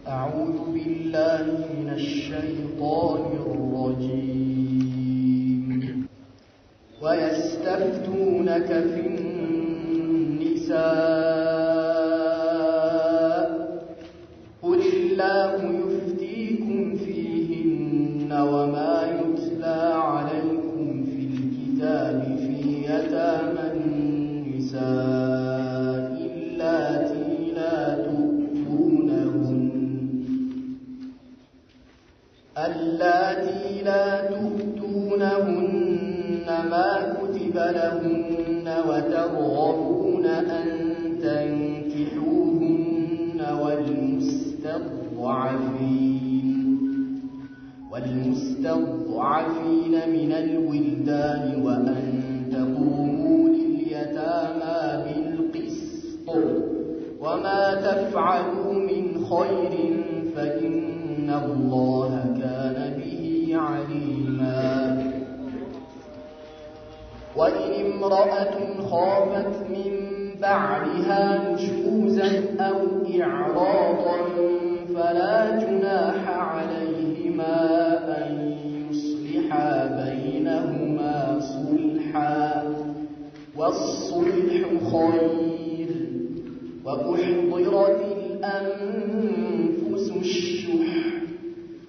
أعوذ بالله من الشيطان الرجيم. ويستفتونك في النساء قل الله يفتيكم فيهن وما يتلى عليكم في الكتاب في يتامى النساء اللاتي لا تؤتونهن ما كتب لهن وترغبون أن تنكحوهن والمستضعفين من الولدان وأن تقوموا لليتامى بالقسط وما تفعلوا من خير فإن الله كان به عليما. وإن امرأة خافت من بعلها نشوزا أو إعراضا فلا جناح عليهما أن يصلحا بينهما صلحا والصلح خير. وأحضرت الأنفس الشح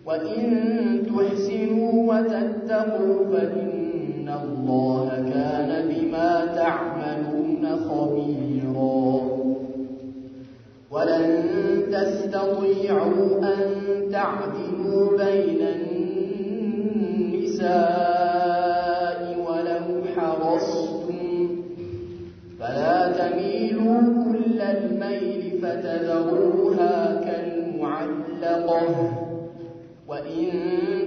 وإن تحسنوا وتتقوا فإن الله كان بما تعملون خبيرا. ولن تستطيعوا أن تعدلوا بين النساء ولو حرصتم فلا تميلوا كل الميل فتذروها كالمعلقة وإن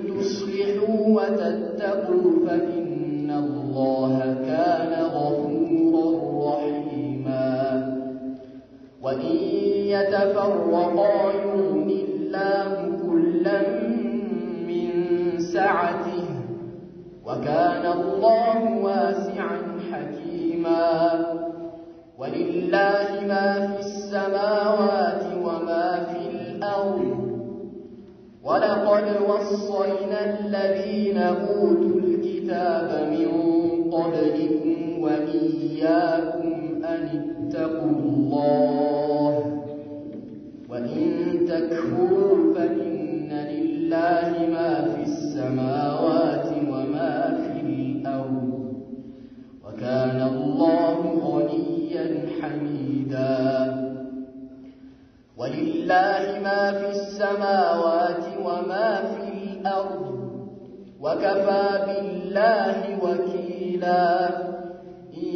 تصلحوا وتتقوا فإن الله كان غفورا رحيما. وإن يتفرقا يغن الله كلا من سعته وكان الله واسعا حكيما. ولله ما في السماوات وما في الأرض ولقد وصينا الذين أوتوا الكتاب من قبلكم وإياكم أن اتقوا الله وإن تكفروا فإن لله ما في السماوات وما في الأرض وكان الله غنيا حميدا. ولله ما في السماوات وما في الأرض وكفى بالله وكيلا. إن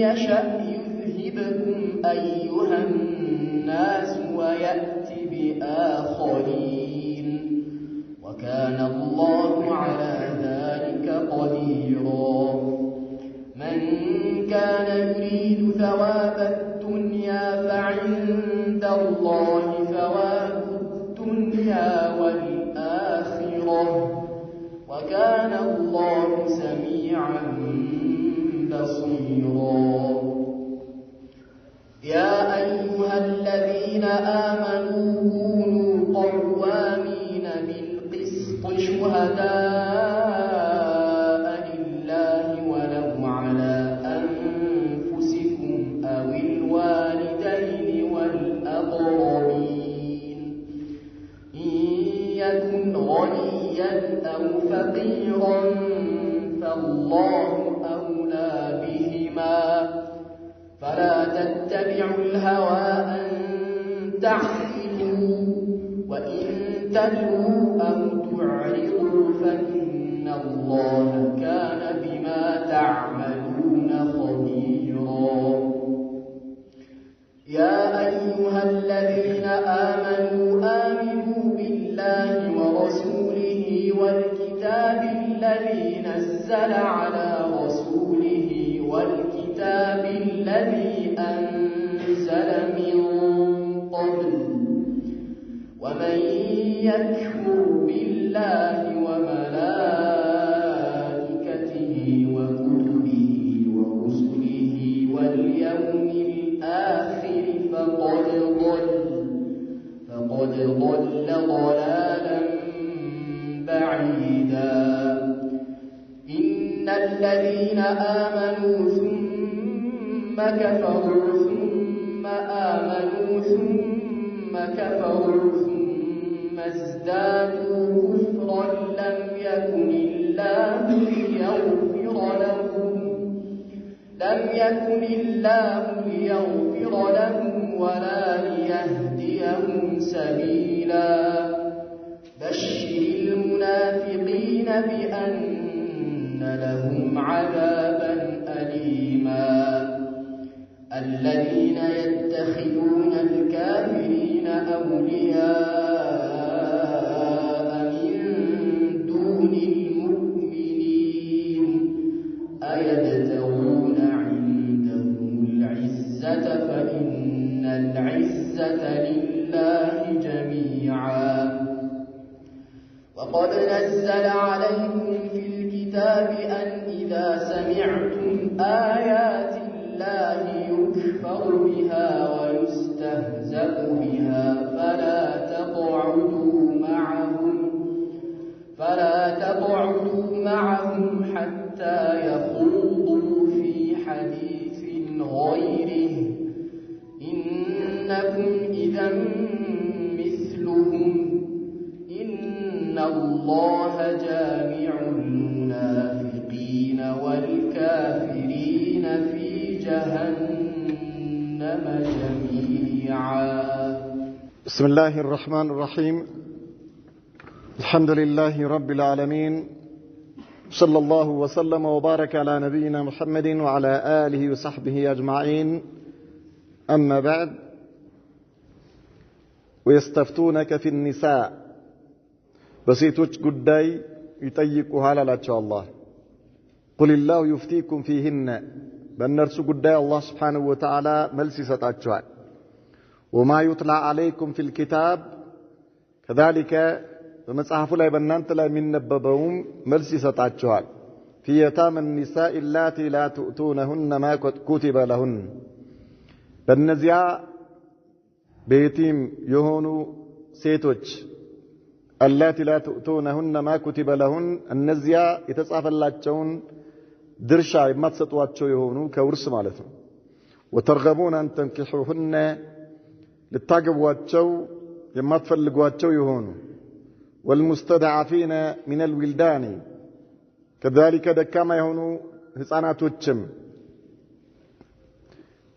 يشأ يذهبكم أيها الناس ويأت بآخرين وكان الله على ذلك قديرا. من كان يريد ثواب الدنيا فعند الله ثواب الدنيا والآخرة وكان الله سميعا بصيرا. يا أيها الذين آمنوا كونوا قوامين بالقسط شهداء لله ولو على أنفسكم أو الوالدين والأقربين إن يكن غنيا أو فقيرا فالله أولى بهما فلا تتبعوا الهوى أن تعدلوا وإن تلووا أو تعرضوا فإن الله كان بما تعملون خبيرا. يا أيها الذين آمنوا آمنوا بالله ورسوله والكتاب الذي نزل على رسوله والكتاب الذي أنزل من قبل ومن يكفر بالله وملائكته وكتبه ورسله واليوم الآخر فقد فقد ضل ضلالا بعيدا إن الذين آمنوا ثم كفروا ثم آمنوا ثم كفروا ثم ازدادوا كفرا لم يكن الله ليغفر لهم ولا ليهديهم سبيلا بشر المنافقين بأن لهم عذابا أليما الذين يتخذون الكافرين أولياء من دون المؤمنين أيبتغون عندهم العزة فإن العزة لله جميعا وقد نزل عليكم في الكتاب أن إذا سمعتم آيات الله يكفر بها ويستهزأ بها فلا تقعدوا معهم حتى يخوضوا في حديث غيره إنكم إذا مثلهم إن الله جامع المنافقين والكافرين في جهنم جميعا بسم الله الرحمن الرحيم الحمد لله رب العالمين صلى الله وسلم وبارك على نبينا محمد وعلى آله وصحبه أجمعين أما بعد ويستفتونك في النساء بسيتوش قداي يتيقها للاك الله قل الله يفتيكم فيهن بأنرسو قداي الله سبحانه وتعالى ملسي ستاتشوال وما يطلع عليكم في الكتاب كذلك بمصحف لا بنانت لا من نببهم ملسي ستاتشوال في يتامى النساء اللاتي لا تؤتونهن ما كتب لهن በእነዚያ በየቲም የሆኑ ሴቶች አላቲ ላ ተኡቱነሁነ ማ ኩቲበ ለሁን እነዚያ የተጻፈላቸውን ድርሻ የማትሰጧቸው የሆኑ ከውርስ ማለት ነው ወተርገቡን አን ተንኪሑሁነ ልታገቧቸው የማትፈልጓቸው የሆኑ ወልሙስተድዓፊነ ሚነል ዊልዳኒ ከዛሊከ ደካማ የሆኑ ህፃናቶችም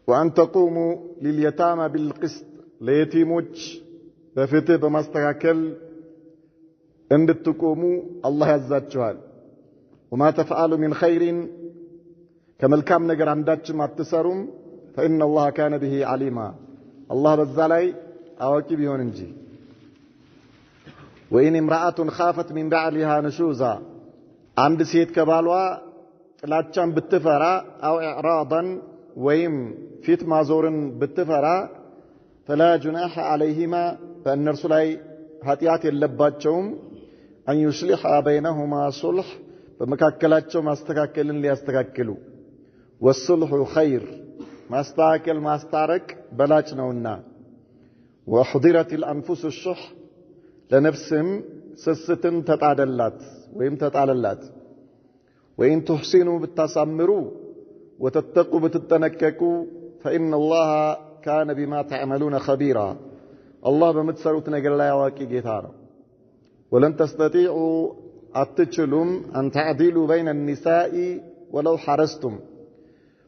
وأن تقوموا لليتامى بالقسط ليتيموች በፍትህ በማስተካከል እንድትቆሙ አላህ ያዛችኋል وما تفعلوا من خير ከመልካም ነገር አንዳችም አትሰሩም فإن الله كان به عليما الله በዛ ላይ አዋቂ ቢሆን እንጂ وإن امرأة خافت من بعلها نشوزا አንድ ሴት ከባሏ ጥላቻን ብትፈራ أو إعراضا ወይም ፊት ማዞርን ብትፈራ فلا جناح عليهما فالنرس ላይ ኃጢአት የለባቸውም أن يصلح بينهما صلح በመካከላቸው ማስተካከልን ሊያስተካክሉ والصلح خير ማስተካከል ማስታረቅ በላጭ ነውና وحضرت الأنفس الشح ለነፍስም ስስትን ተጣደላት ወይም ተጣለላት وإن تحسنوا بالتصمروا وتتقوا بتتنككوا فإن الله كان بما تعملون خبيرا الله بمتسروت نجر لا يواكي جيتارا ولن تستطيعوا أتجلم أن تعدلوا بين النساء ولو حرستم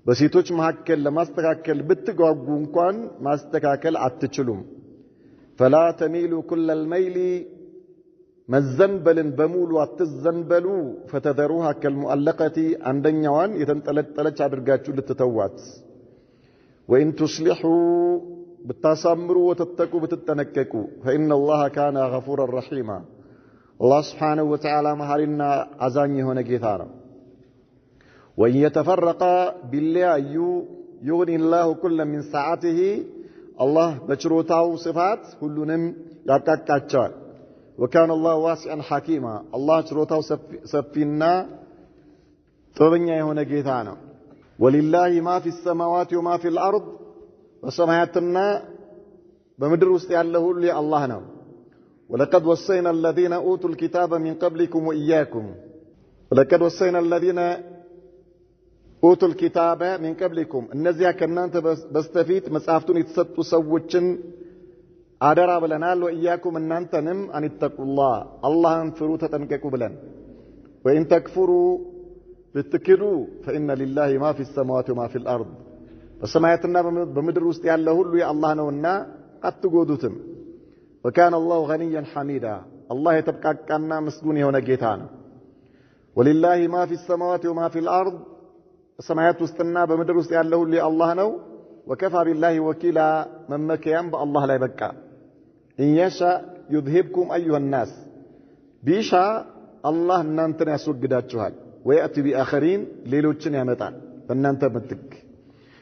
بس يتوش محكل لما استكاكل بتقعقون كان ما استكاكل أتجلم فلا تميلوا كل الميل مزنبل بمول واتزنبلوا فتذروها كالمؤلقة عن دنيوان يتنتلت عدرقاتشو للتتوات وإن تصلحوا بالتصمروا وتتقوا بتتنككوا فإن الله كان غفورا رحيما الله سبحانه وتعالى مهارنا عزاني هنا جيثارا وإن يتفرقا بالله يغني الله كل من ساعته الله بشروطه صفات كلهم يكاكاتشال وكان الله واسعا حكيما الله شروطه سفينا طبنيا هنا جيثانا ولله ما في السماوات وما في الأرض وسماياتنا በምድር ውስጥ ያለ ሁሉ የአላህ ነው። ወለቀድ ወሰይና الذين اوتوا الكتاب من قبلكم واياكم ወለቀድ ወሰይና الذين اوتوا الكتاب من قبلكم እነዚያ ከናንተ በስተፊት መጽሐፍቱን የተሰጡ ሰዎችን አደራ ብለናል። ወኢያኩም እናንተንም አንተቁላህ አላህን ፍሩ ተጠንቀቁ ብለን ወኢን ተክፍሩ ብትክዱ فإن لله ما في السماوات وما في الأرض በሰማያትና በምድር ውስጥ ያለ ሁሉ የአላህ ነውና አትጎዱትም። وكان الله غنيا حميدا الله የተብቃቃና ምስጉን የሆነ ጌታ ነው። ولله ما في السماوات وما في الأرض በሰማያት ውስጥና በምድር ውስጥ ያለ ሁሉ የአላህ ነው። وكفى بالله وكيلا መመከያም በአላህ ላይ በቃ። إن يشاء يذهبكم أيها الناس ቢሻ አላህ እናንተን ያስወግዳችኋል። ويأتي بآخرين ሌሎችን ያመጣል በእናንተ ምትክ።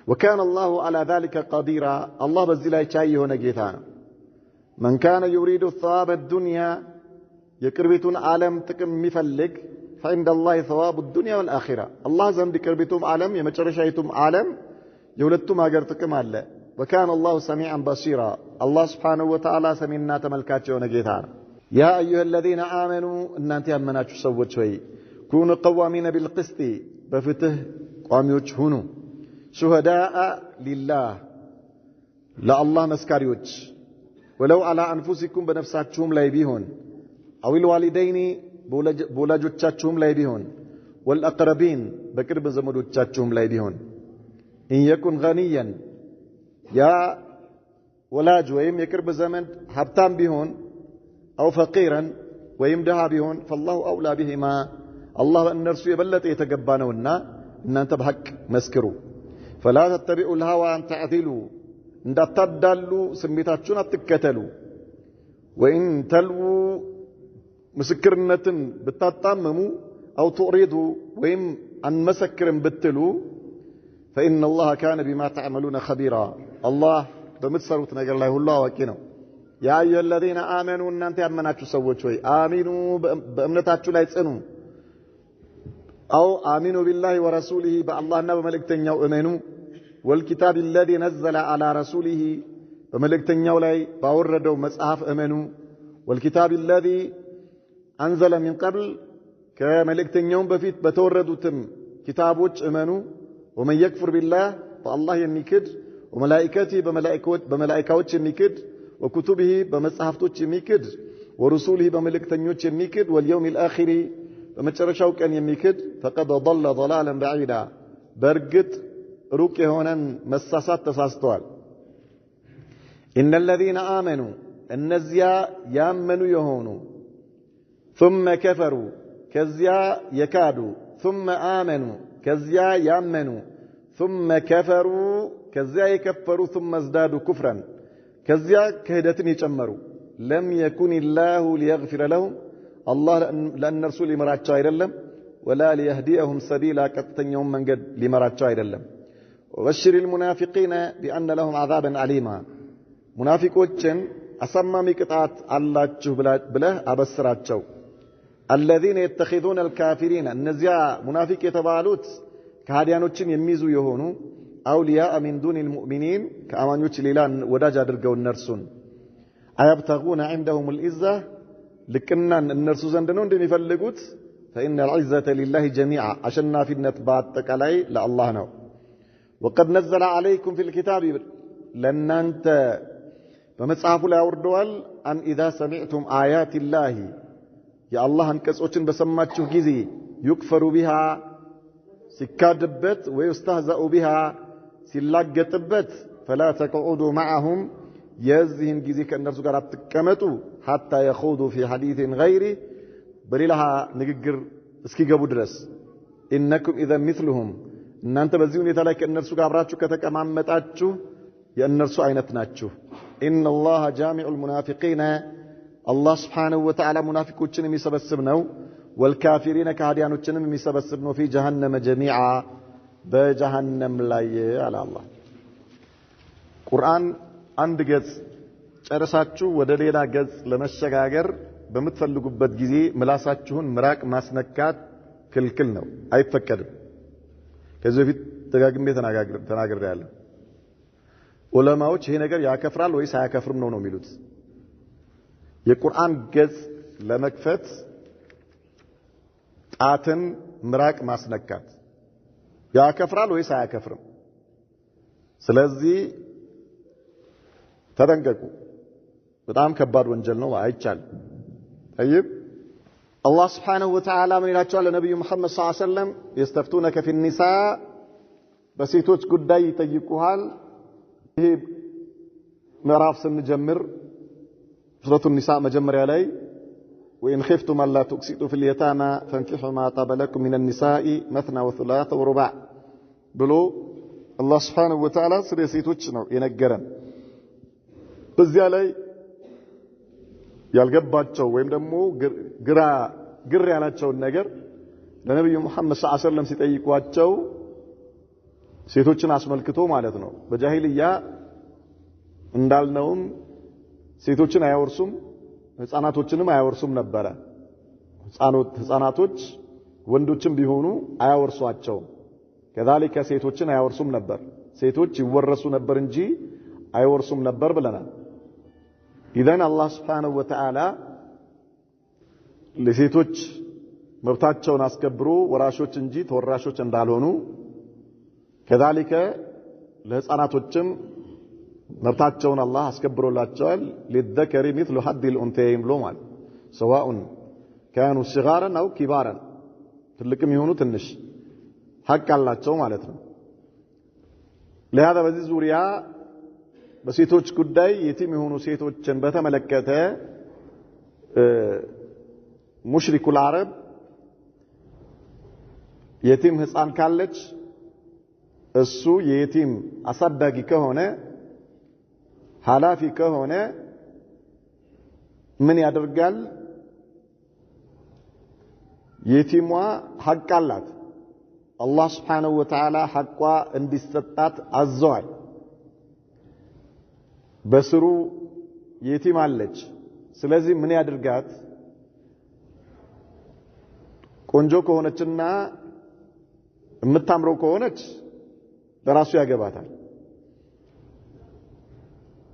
وكان الله على ذلك قديرا الله በዚህ ላይ ቻይ የሆነ ጌታ ነው። من كان يريد الثواب الدنيا የቅርቢቱን ዓለም ጥቅም የሚፈልግ فعند الله ثواب الدنيا والآخرة الله ዘንድ ቅርቢቱም ዓለም የመጨረሻይቱም ዓለም የሁለቱም ሀገር ጥቅም አለ። وكان الله سميعا بصيرا الله سبحانه وتعالى سميعنا ተመልካች የሆነ ጌታ ነው። يا أيها الذين آمنوا እናንተ ያመናችሁ ሰዎች ሆይ كونوا قوامين بالقسط በፍትህ ቋሚዎች ሁኑ። شهداء لله لله መስካሪዎች ولو على أنفسكم بنفساتكم لا يبيهون أو الوالدين بولاجوتشاتكم لا يبيهون والأقربين بقرب زمدوتشاتكم لا يبيهون إن يكن غنيا يا ولاج ويم يقرب زمن حبتان بيهون أو فقيرا ويم دها بيهون فالله أولى بهما الله أن نرسو يبلت يتقبانونا إن أنت بحق مسكروا فلا تتبعوا الهوى أن تعدلوا እንዳታዳሉ ስሜታችሁን አትከተሉ። ወይን ተልው ምስክርነትን ብታጣመሙ አው ትሪዱ ወይም አንመሰክርም ብትሉ فإن الله كان بما تعملون خبيرا الله በምትሰሩት ነገር ላይ ሁሉ አዋቂ ነው። يا أيها الذين آمنوا እናንተ ያመናችሁ ሰዎች ሆይ አሚኑ በእምነታችሁ ላይ ጽኑ። أو آمنوا بالله ورسوله بالله በመልእክተኛው እመኑ። والكتاب الذي نزل على رسوله بملكتنياو لاي باوردو مصحف امنو والكتاب الذي انزل من قبل كملكتنياو بفيت بتوردوتم كتابوች امنو ومن يكفر بالله فالله يميكد وملائكته بملائكاوች يميكد وكتبه بمصحفتوች يميكد ورسوله بملكتنيوች يميكد واليوم الاخر بمጨረሻው ቀን يميكد فقد ضل ضلالا بعيدا برغت ሩቅ የሆነን መሳሳት ተሳስተዋል። إن الذين آمنوا እነዚያ ያመኑ የሆኑ ثم كفروا ከዚያ የካዱ ثم آمنوا ከዚያ ያመኑ ثم كفروا ከዚያ የከፈሩ ثم ازدادوا كفرا ከዚያ ክህደትን የጨመሩ لم يكن الله ليغفر لهم الله ለእነርሱ ሊመራቸው አይደለም ولا ليهديهم سبيلا ቀጥተኛውን መንገድ ሊመራቸው አይደለም። وبشر المنافقين بأن لهم عذابا عليما منافقوችን አሳማሚ ቅጣት አላችሁ ብለህ አበስራቸው። الذين يتخذون الكافرين እነዚያ ሙናፊቅ የተባሉት ከሃዲያኖችን የሚይዙ የሆኑ أولياء من دون المؤمنين ከአማኞች ሌላ ወዳጅ አድርገው እነርሱን أيبتغون عندهم العزة ልቅናን እነርሱ ዘንድ ነው እንደሚፈልጉት فإن العزة لله جميعا አሸናፊነት በአጠቃላይ ለአላህ ነው። وقد نزل عليكم في الكتاب لن أنت بمصحف لا وردوال أن إذا سمعتم آيات الله يا الله انكسوچن بسماچو غزي يكفر بها سكادبت ويستهزأ بها سلاغطبت فلا تقعدوا معهم يزهن غزي كنرسو ጋር አትቀመጡ حتى يخوضوا في حديث غيره በሌላ ንግግር እስኪገቡ ድረስ إنكم إذا مثلهم እናንተ በዚህ ሁኔታ ላይ ከእነርሱ ጋር አብራችሁ ከተቀማመጣችሁ የእነርሱ አይነት ናችሁ። إن الله جامع المنافقين الله سبحانه وتعالى منافقዎችን የሚሰበስብ ነው። والكافرين ከሃዲያኖችንም የሚሰበስብ ነው። في جهنم جميعا በጀሃነም ላይ አለ አላህ። ቁርአን አንድ ገጽ ጨርሳችሁ ወደ ሌላ ገጽ ለመሸጋገር በምትፈልጉበት ጊዜ ምላሳችሁን ምራቅ ማስነካት ክልክል ነው፣ አይፈቀድም። ከዚህ በፊት ተጋግሜ ተናግሬያለሁ። ዑለማዎች ይሄ ነገር ያከፍራል ወይስ አያከፍርም ነው የሚሉት። የቁርአን ገጽ ለመክፈት ጣትን ምራቅ ማስነካት ያከፍራል ወይስ አያከፍርም? ስለዚህ ተጠንቀቁ። በጣም ከባድ ወንጀል ነው፣ አይቻልም። طيب الله سبحانه وتعالى من ይላቸዋል ለነብዩ መሐመድ ሰለላሁ ዐለይሂ ወሰለም يستفتونك في النساء በሴቶች ጉዳይ ይጠይቁሃል። ይሄ ምዕራፍ ስንጀምር ሱረቱ النساء መጀመሪያ ላይ وإن خفتم ألا تقسطوا في اليتامى فانكحوا ما طاب لكم من النساء مثنى وثلاث ورباع ብሎ الله سبحانه وتعالى ስለ ሴቶች ነው የነገረን። በዚያ ላይ ያልገባቸው ወይም ደግሞ ግራ ያላቸውን ነገር ለነብዩ መሐመድ ሰለላሁ ዐለይሂ ወሰለም ሲጠይቋቸው ሴቶችን አስመልክቶ ማለት ነው። በጃሂልያ እንዳልነውም ሴቶችን አያወርሱም፣ ህፃናቶችንም አያወርሱም ነበር። ህፃናቶች ወንዶችም ቢሆኑ አያወርሷቸው። ከዛሊከ ሴቶችን አያወርሱም ነበር። ሴቶች ይወረሱ ነበር እንጂ አይወርሱም ነበር ብለናል። ኢዘን አላህ Subhanahu Wa Ta'ala ለሴቶች መብታቸውን አስከብሮ ወራሾች እንጂ ተወራሾች እንዳልሆኑ ከዛሊከ ለህፃናቶችም መብታቸውን አላህ አስከብሮላቸዋል። للذكر مثل حظ الأنثيين ብሎ ማለት سواء كانوا صغارا أو كبارا ትልቅም ይሁኑ ትንሽ ሐቅ አላቸው ማለት ነው። ለهذا በዚህ ዙሪያ በሴቶች ጉዳይ የቲም የሆኑ ሴቶችን በተመለከተ ሙሽሪኩል አረብ የቲም ህፃን ካለች እሱ የቲም አሳዳጊ ከሆነ ኃላፊ ከሆነ ምን ያደርጋል? የቲሟ ሐቅ አላት። አላህ Subhanahu Wa Ta'ala ሐቋ እንዲሰጣት አዘዋል። በስሩ የቲም አለች። ስለዚህ ምን ያድርጋት? ቆንጆ ከሆነችና የምታምረው ከሆነች ለራሱ ያገባታል።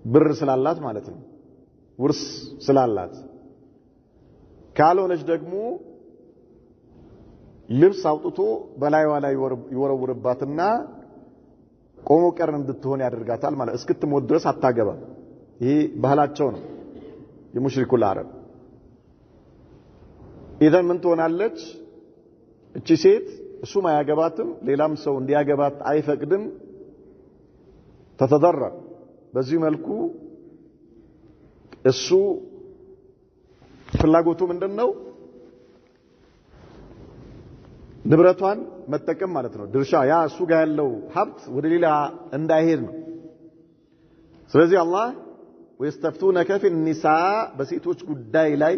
ብር ስላላት ማለት ነው፣ ውርስ ስላላት። ካልሆነች ደግሞ ልብስ አውጥቶ በላይዋ ላይ ይወረውርባትና ቆሞ ቀር እንድትሆን ያደርጋታል ማለት እስክትሞት ድረስ አታገባም። ይሄ ባህላቸው ነው የሙሽሪኩል አረብ። ኢዘን ምን ትሆናለች? እቺ ሴት እሱም አያገባትም፣ ሌላም ሰው እንዲያገባት አይፈቅድም። ተተደረር በዚህ መልኩ እሱ ፍላጎቱ ምንድነው? ንብረቷን መጠቀም ማለት ነው። ድርሻ ያ እሱ ጋር ያለው ሀብት ወደ ሌላ እንዳይሄድ ነው። ስለዚህ አላህ ወይስተፍቱነከ ፊ النساء በሴቶች ጉዳይ ላይ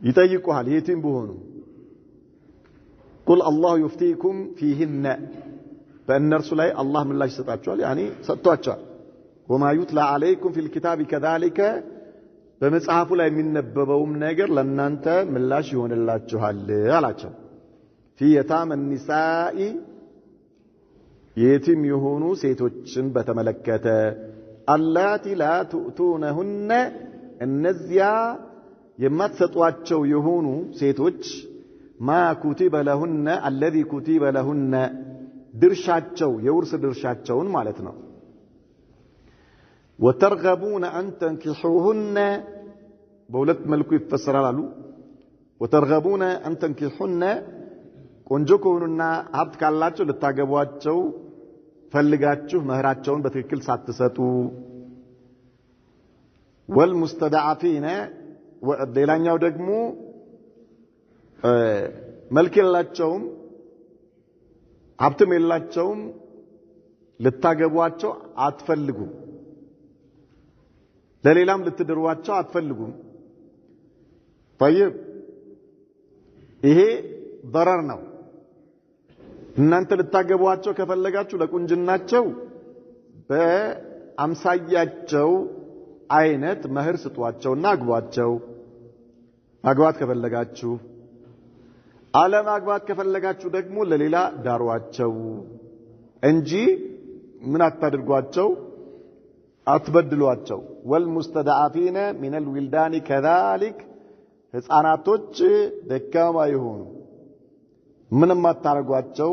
ይጠይቁሃል የቲም ቢሆኑ ቁል አላሁ يفتيكم فيهن በእነርሱ ላይ አላህ ምላሽ ይሰጣቸዋል። ያኒ ሰጥቷቸዋል። وما يتلى عليكم في الكتاب كذلك በመጽሐፉ ላይ የሚነበበውም ነገር ለእናንተ ምላሽ ይሆንላችኋል አላቸው። في يتامى النساء የቲም የሆኑ ሴቶችን በተመለከተ اللاتي لا تؤتونهن እነዚያ የማትሰጧቸው የሆኑ ሴቶች ما كتب لهن الذي كتب لهن ድርሻቸው የውርስ ድርሻቸውን ማለት ነው። وترغبون أن تنكحوهن በሁለት መልኩ ይፈሰራል አሉ። وترغبون أن تنكحوهن ቆንጆ ከሆኑና ሀብት ካላቸው ልታገቧቸው ፈልጋችሁ መህራቸውን በትክክል ሳትሰጡ والمستضعفين ሌላኛው ደግሞ መልክ የላቸውም ሀብትም የላቸውም ልታገቧቸው አትፈልጉም፣ ለሌላም ልትድሯቸው አትፈልጉም። طيب ይሄ ضرر ነው። እናንተ ልታገቧቸው ከፈለጋችሁ ለቁንጅናቸው በአምሳያቸው አይነት መህር ስጧቸውና አግቧቸው። ማግባት ከፈለጋችሁ፣ አለማግባት ከፈለጋችሁ ደግሞ ለሌላ ዳሯቸው እንጂ ምን አታድርጓቸው አትበድሏቸው والمستضعفين من الولدان كذلك ህፃናቶች ደካማ ይሆኑ ምንም አታርጓቸው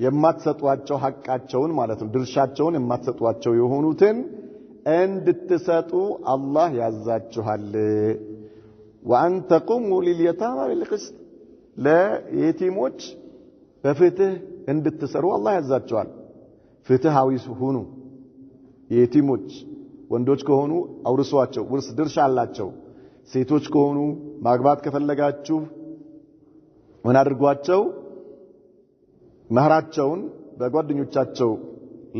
የማትሰጧቸው ሐቃቸውን ማለት ነው ድርሻቸውን የማትሰጧቸው የሆኑትን እንድትሰጡ አላህ ያዛችኋል وأن تقوموا لليتامى بالقسط ለየቲሞች በፍትህ እንድትሰሩ አላህ ያዛችኋል ፍትሃዊ ሁኑ የቲሞች ወንዶች ከሆኑ አውርሷቸው ውርስ ድርሻ አላቸው ሴቶች ከሆኑ ማግባት ከፈለጋችሁ ምን አድርጓቸው መህራቸውን በጓደኞቻቸው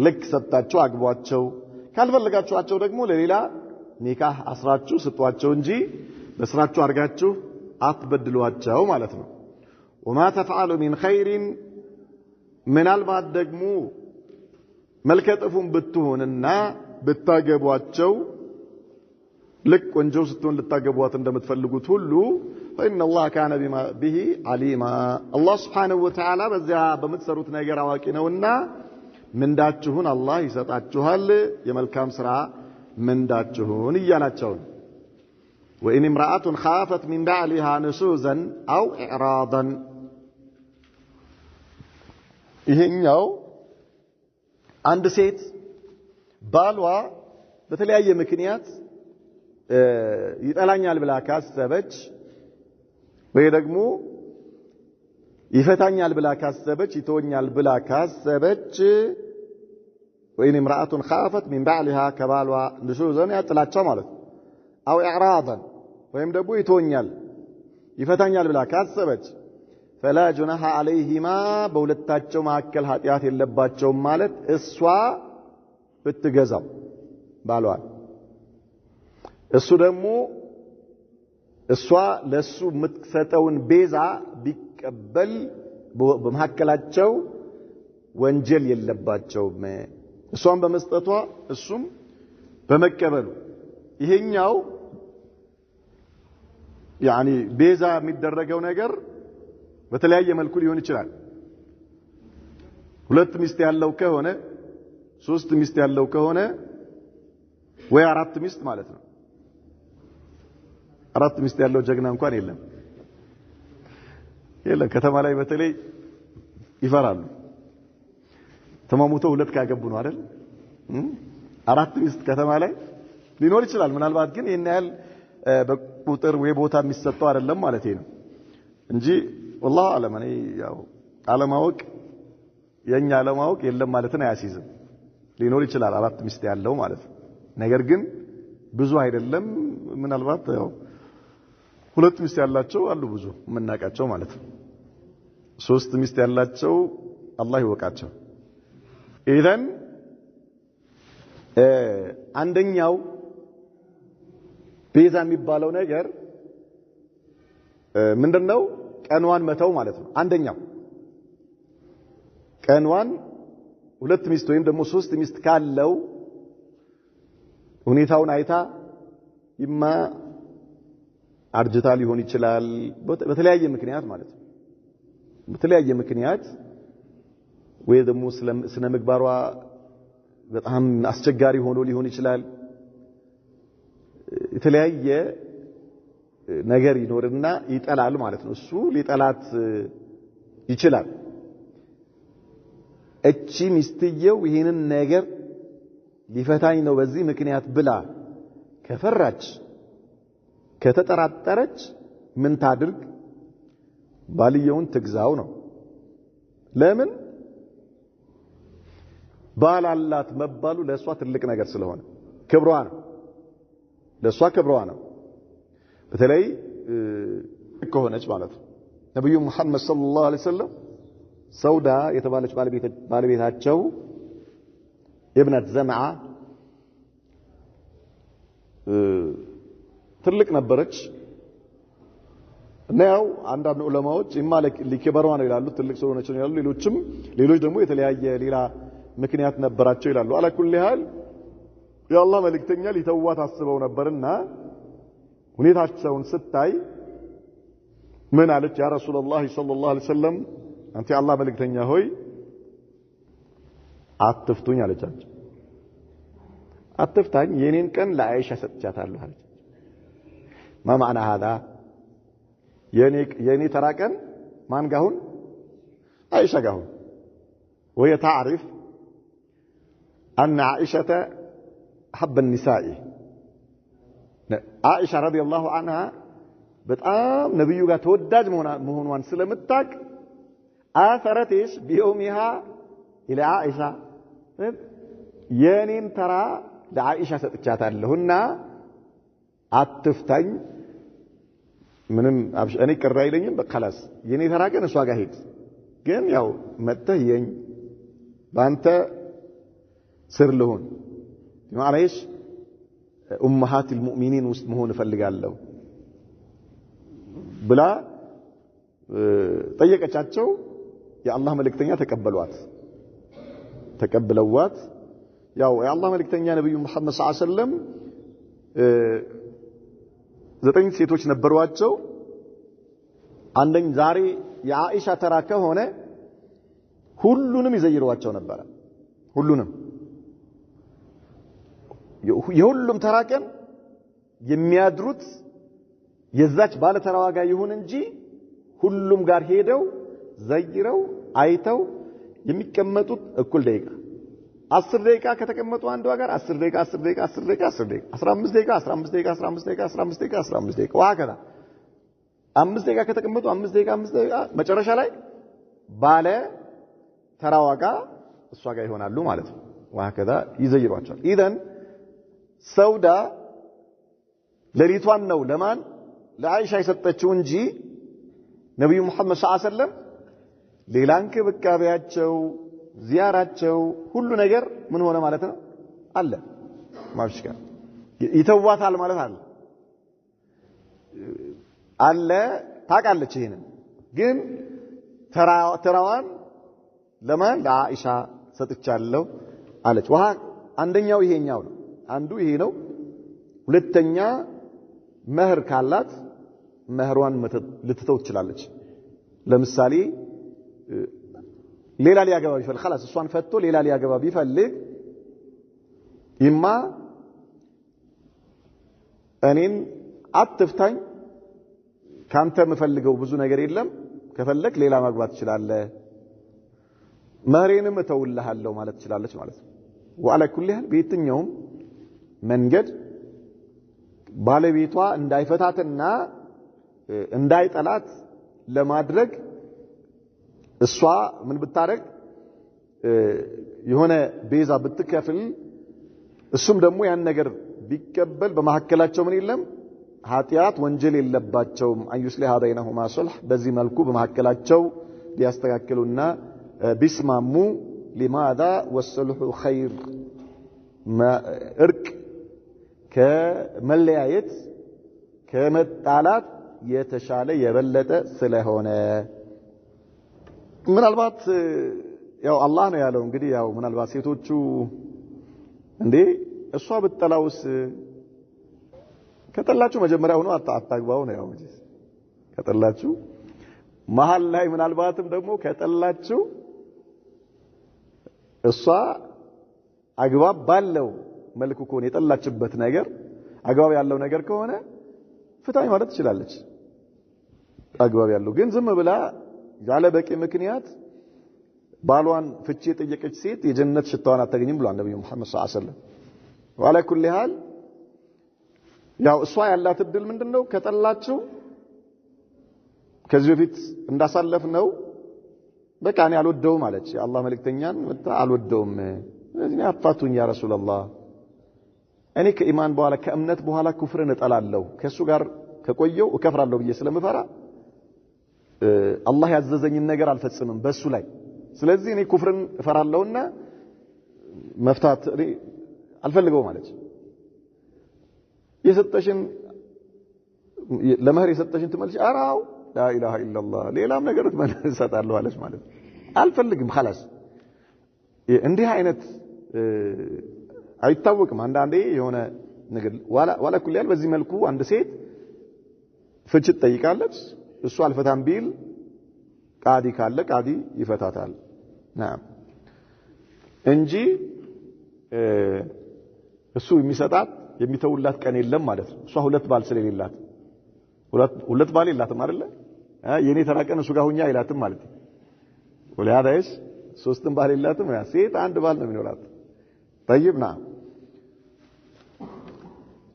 ልክ ሰጣቸው አግቧቸው ካልፈለጋችኋቸው ደግሞ ለሌላ ኒካህ አስራችሁ ስጧቸው እንጂ በስራችሁ አርጋችሁ አትበድሏቸው ማለት ነው وما تفعلوا من خير من البعد ደግሞ መልከጥፉን ብትሆንና ብታገቧቸው ልክ ወንጀው ስትሆን ልታገቧት እንደምትፈልጉት ሁሉ فإن الله كان به عليما الله سبحانه وتعالى በዚያ በምትሰሩት ነገር አዋቂ ነውና ምንዳችሁን አላህ ይሰጣችኋል የመልካም ሥራ ምንዳችሁን ይያላቸው وإن امرأة خافت من بعلها نشوزا أو إعراضا ይሄኛው አንድ ሴት ባሏ በተለያየ ምክንያት ይጠላኛል ብላ ካሰበች ወይ ደግሞ ይፈታኛል ብላ ካሰበች ይተወኛል ብላ ካሰበች وإن امرأة خافت من بعلها ከባሏ ንሹዘን ያጥላቸው ማለት أو إعراضا ወይም ደግሞ ይተወኛል ይፈታኛል ብላ ካሰበች فلا جناح عليهما በሁለታቸው መካከል ኃጢያት የለባቸውም ማለት እሷ ብትገዛው ባሏል እሱ ደግሞ እሷ ለሱ የምትሰጠውን ቤዛ ቢቀበል በመሐከላቸው ወንጀል የለባቸውም እሷን በመስጠቷ እሱም በመቀበሉ ይሄኛው ያኒ ቤዛ የሚደረገው ነገር በተለያየ መልኩ ሊሆን ይችላል ሁለት ሚስት ያለው ከሆነ ሶስት ሚስት ያለው ከሆነ ወይ አራት ሚስት ማለት ነው አራት ሚስት ያለው ጀግና እንኳን የለም ከተማ ላይ በተለይ ይፈራሉ ተማሙተው ሁለት ካገቡ ነው አይደል አራት ሚስት ከተማ ላይ ሊኖር ይችላል ምናልባት ግን የኛ ያህል በቁጥር ወይ ቦታ የሚሰጠው አይደለም ማለት ነው እንጂ والله አለም እኔ ያው አለማወቅ የኛ አለማወቅ የለም ማለትን አያሲዝም ሊኖር ይችላል አራት ሚስት ያለው ማለት ነገር ግን ብዙ አይደለም ምናልባት ያው ሁለት ሚስት ያላቸው አሉ ብዙ የምናቃቸው ማለት ነው ሶስት ሚስት ያላቸው አላህ ይወቃቸው ኢዘን አንደኛው ቤዛ የሚባለው ነገር ምንድነው ቀንዋን መተው ማለት ነው አንደኛው ቀንዋን ሁለት ሚስት ወይም ደግሞ ሶስት ሚስት ካለው ሁኔታውን አይታ ይማ አርጅታ ሊሆን ይችላል በተለያየ ምክንያት ማለት ነው በተለያየ ምክንያት ወይ ደግሞ ስነ ምግባሯ በጣም አስቸጋሪ ሆኖ ሊሆን ይችላል የተለያየ ነገር ይኖርና ይጠላል ማለት ነው እሱ ሊጠላት ይችላል እቺ ሚስትየው ይሄንን ነገር ሊፈታኝ ነው በዚህ ምክንያት ብላ ከፈራች ከተጠራጠረች ምን ታድርግ ባልየውን ትግዛው ነው ለምን ባላላት መባሉ ለሷ ትልቅ ነገር ስለሆነ ክብሯ ነው ለሷ ክብሯ ነው በተለይ ከሆነች ማለት ነው ነብዩ መሐመድ ሰለላሁ ዐለይሂ ወሰለም ሰውዳ የተባለች ባለቤታቸው ኢብነት ዘምዓ ትልቅ ነበረች እና ያው አንዳንድ ዑለማዎች ኢማለክ ሊከበሯ ነው ይላሉ ትልቅ ሰው ሆነች ነው ይላሉ ሌሎች ደግሞ የተለያየ ሌላ ምክንያት ነበራቸው ይላሉ አላ ኩሊ ሐል የአላህ መልእክተኛ ሊተዋት አስበው ነበርና ሁኔታቸውን ስታይ ምን አለች ያ ረሱላህ ሰለላሁ ዐለይሂ ወሰለም አንተ አላህ መልእክተኛ ሆይ አትፍቱኝ አለቻቸው አትፍታኝ የኔን ቀን ለአይሻ ሰጥቻታለሁ አለች ما معنى هذا የኔ ተራቀን ማን ጋሁን አይሻ ጋሁን وهي تعرف أن عائشة حب النساء عائشة رضي الله عنها በጣም ነብዩ ጋር ተወዳጅ መሆኗን ስለምታውቅ አፈረትሽ بيومها إلى عائشة የኔን ተራ ለአኢሻ ሰጥቻታለሁና አትፍታኝ ምንም እኔ ቅር አይለኝም በخلاص የኔ ተራ ግን እሷ ጋር ሄድ ግን ያው መተየኝ ባንተ ስር ልሁን ማለሽ ኡማሃት المؤمنين ውስጥ መሆን ፈልጋለሁ ብላ ጠየቀቻቸው የአላህ መልእክተኛ ተቀበሏት ያው የአላህ መልእክተኛ ነብዩ መሐመድ ሰለላሁ ዐለይሂ ወሰለም 9 ሴቶች ነበርዋቸው አንደኛ ዛሬ የአኢሻ ተራ ከሆነ ሁሉንም ይዘይሯቸው ነበር ሁሉንም የሁሉም ተራቀን የሚያድሩት የዛች ባለ ተራዋ ጋር ይሁን እንጂ ሁሉም ጋር ሄደው ዘይረው አይተው የሚቀመጡት እኩል ደቂቃ 10 ደቂቃ ከተቀመጡ አንዷ ጋር 10 ደቂቃ 10 ደቂቃ 10 ደቂቃ 10 ደቂቃ 15 ደቂቃ 15 ደቂቃ 15 ደቂቃ 15 ደቂቃ 15 ደቂቃ ወሀከዛ 5 ደቂቃ ከተቀመጡ 5 ደቂቃ 5 ደቂቃ መጨረሻ ላይ ባለ ተራዋ ጋር እሷ ጋር ይሆናሉ ማለት ነው ወሀከዛ ይዘይሯቸዋል ኢዘን ሰውዳ ለሊቷን ነው ለማን ለአኢሻ የሰጠችው እንጂ ነብዩ መሐመድ ሰለላሁ ዐለይሂ ወሰለም ሌላን ክብካቤያቸው ዚያራቸው ሁሉ ነገር ምን ሆነ ማለት ነው አለ ማብሽካ ይተዋታል ማለት አለ ታውቃለች ይሄንን ግን ተራዋን ለማን ለአኢሻ ሰጥቻለሁ አለች ወሃ አንደኛው ይሄኛው ነው አንዱ ይሄ ነው ሁለተኛ መህር ካላት መህሯን ልትተው ትችላለች ለምሳሌ ሌላ ሊያገባ ቢፈልግ خلاص እሷን ፈቶ ሌላ ሊያገባ ቢፈልግ ይማ እኔን አትፍታኝ ካንተ የምፈልገው ብዙ ነገር የለም ከፈለክ ሌላ ማግባት ትችላለህ መህሬንም እተውልሃለሁ ማለት ትችላለች ማለት ነው ወአላ ኩሊ ሐል በየትኛውም መንገድ ባለቤቷ እንዳይፈታትና እንዳይጠላት ለማድረግ እሷ ምን ብታረግ የሆነ ቤዛ ብትከፍል እሱም ደግሞ ያን ነገር ቢቀበል በመሐከላቸው ምን የለም ኃጢያት ወንጀል የለባቸውም አዩስሊሃ በይነሁማ ሱልህ በዚህ መልኩ በመሐከላቸው ሊያስተካክሉና ቢስማሙ لماذا والصلح خير ما እርቅ ከመለያየት ከመጣላት የተሻለ የበለጠ ስለሆነ ምናልባት ያው አላህ ነው ያለው እንግዲህ ያው ምናልባት ሴቶቹ እንዴ እሷ ብትጠላውስ ከጠላችሁ መጀመሪያ ሆኖ አታግባው ነው ያው ከጠላችሁ መሃል ላይ ምናልባትም ደግሞ ከጠላችሁ እሷ አግባብ ባለው መልኩ ከሆነ የጠላችበት ነገር አግባብ ያለው ነገር ከሆነ ፍታኝ ማለት ትችላለች አግባብ ያለው ግን ዝም ብላ ያለ በቂ ምክንያት ባሏን ፍቺ የጠየቀች ሴት የጀነት ሽታዋን አታገኝም ብሏል ነብዩ መሐመድ ሰለላሁ ዐለይሂ ወሰለም ወአላ ኩሊ ሐል ያው እሷ ያላት እድል ምንድነው ከጠላችሁ ከዚህ በፊት እንዳሳለፍነው በቃ እኔ አልወደውም አለች የአላህ መልእክተኛን አልወደውም እኔ አፋቱኝ ያ ረሱላህ እኔ ከኢማን በኋላ ከእምነት በኋላ ኩፍርን እጠላለሁ ከሱ ጋር ከቆየው እከፍራለሁ ብዬ ስለምፈራ አላህ ያዘዘኝን ነገር አልፈጽምም በሱ ላይ ስለዚህ እኔ ኩፍርን እፈራለሁና መፍታት አልፈልገውም አለች የሰጠሽን ለመህር የሰጠሽን ትመልሽ አራው ላ ኢላሃ ኢላላህ ሌላም ነገር ትመልሳታለሁ አለች ማለት አልፈልግም خلاص እንዲህ አይነት አይታወቅም አንዳንዴ የሆነ ነገር ዋላ ኩሊያል በዚህ መልኩ አንድ ሴት ፍቺ ትጠይቃለች እሱ አልፈታም ቢል ቃዲ ካለ ቃዲ ይፈታታል نعم እንጂ እሱ የሚሰጣት የሚተውላት ቀን የለም ማለት ነው። እሷ ሁለት ባል ስለሌላት ሁለት ባል የላትም አይደለ? የኔ ተራቀን እሱ ጋር ሁኛ አይላትም ማለት ነው። ወላዳይስ ሶስትም ባል የላትም። ያ ሴት አንድ ባል ነው የሚኖራት። طيب نعم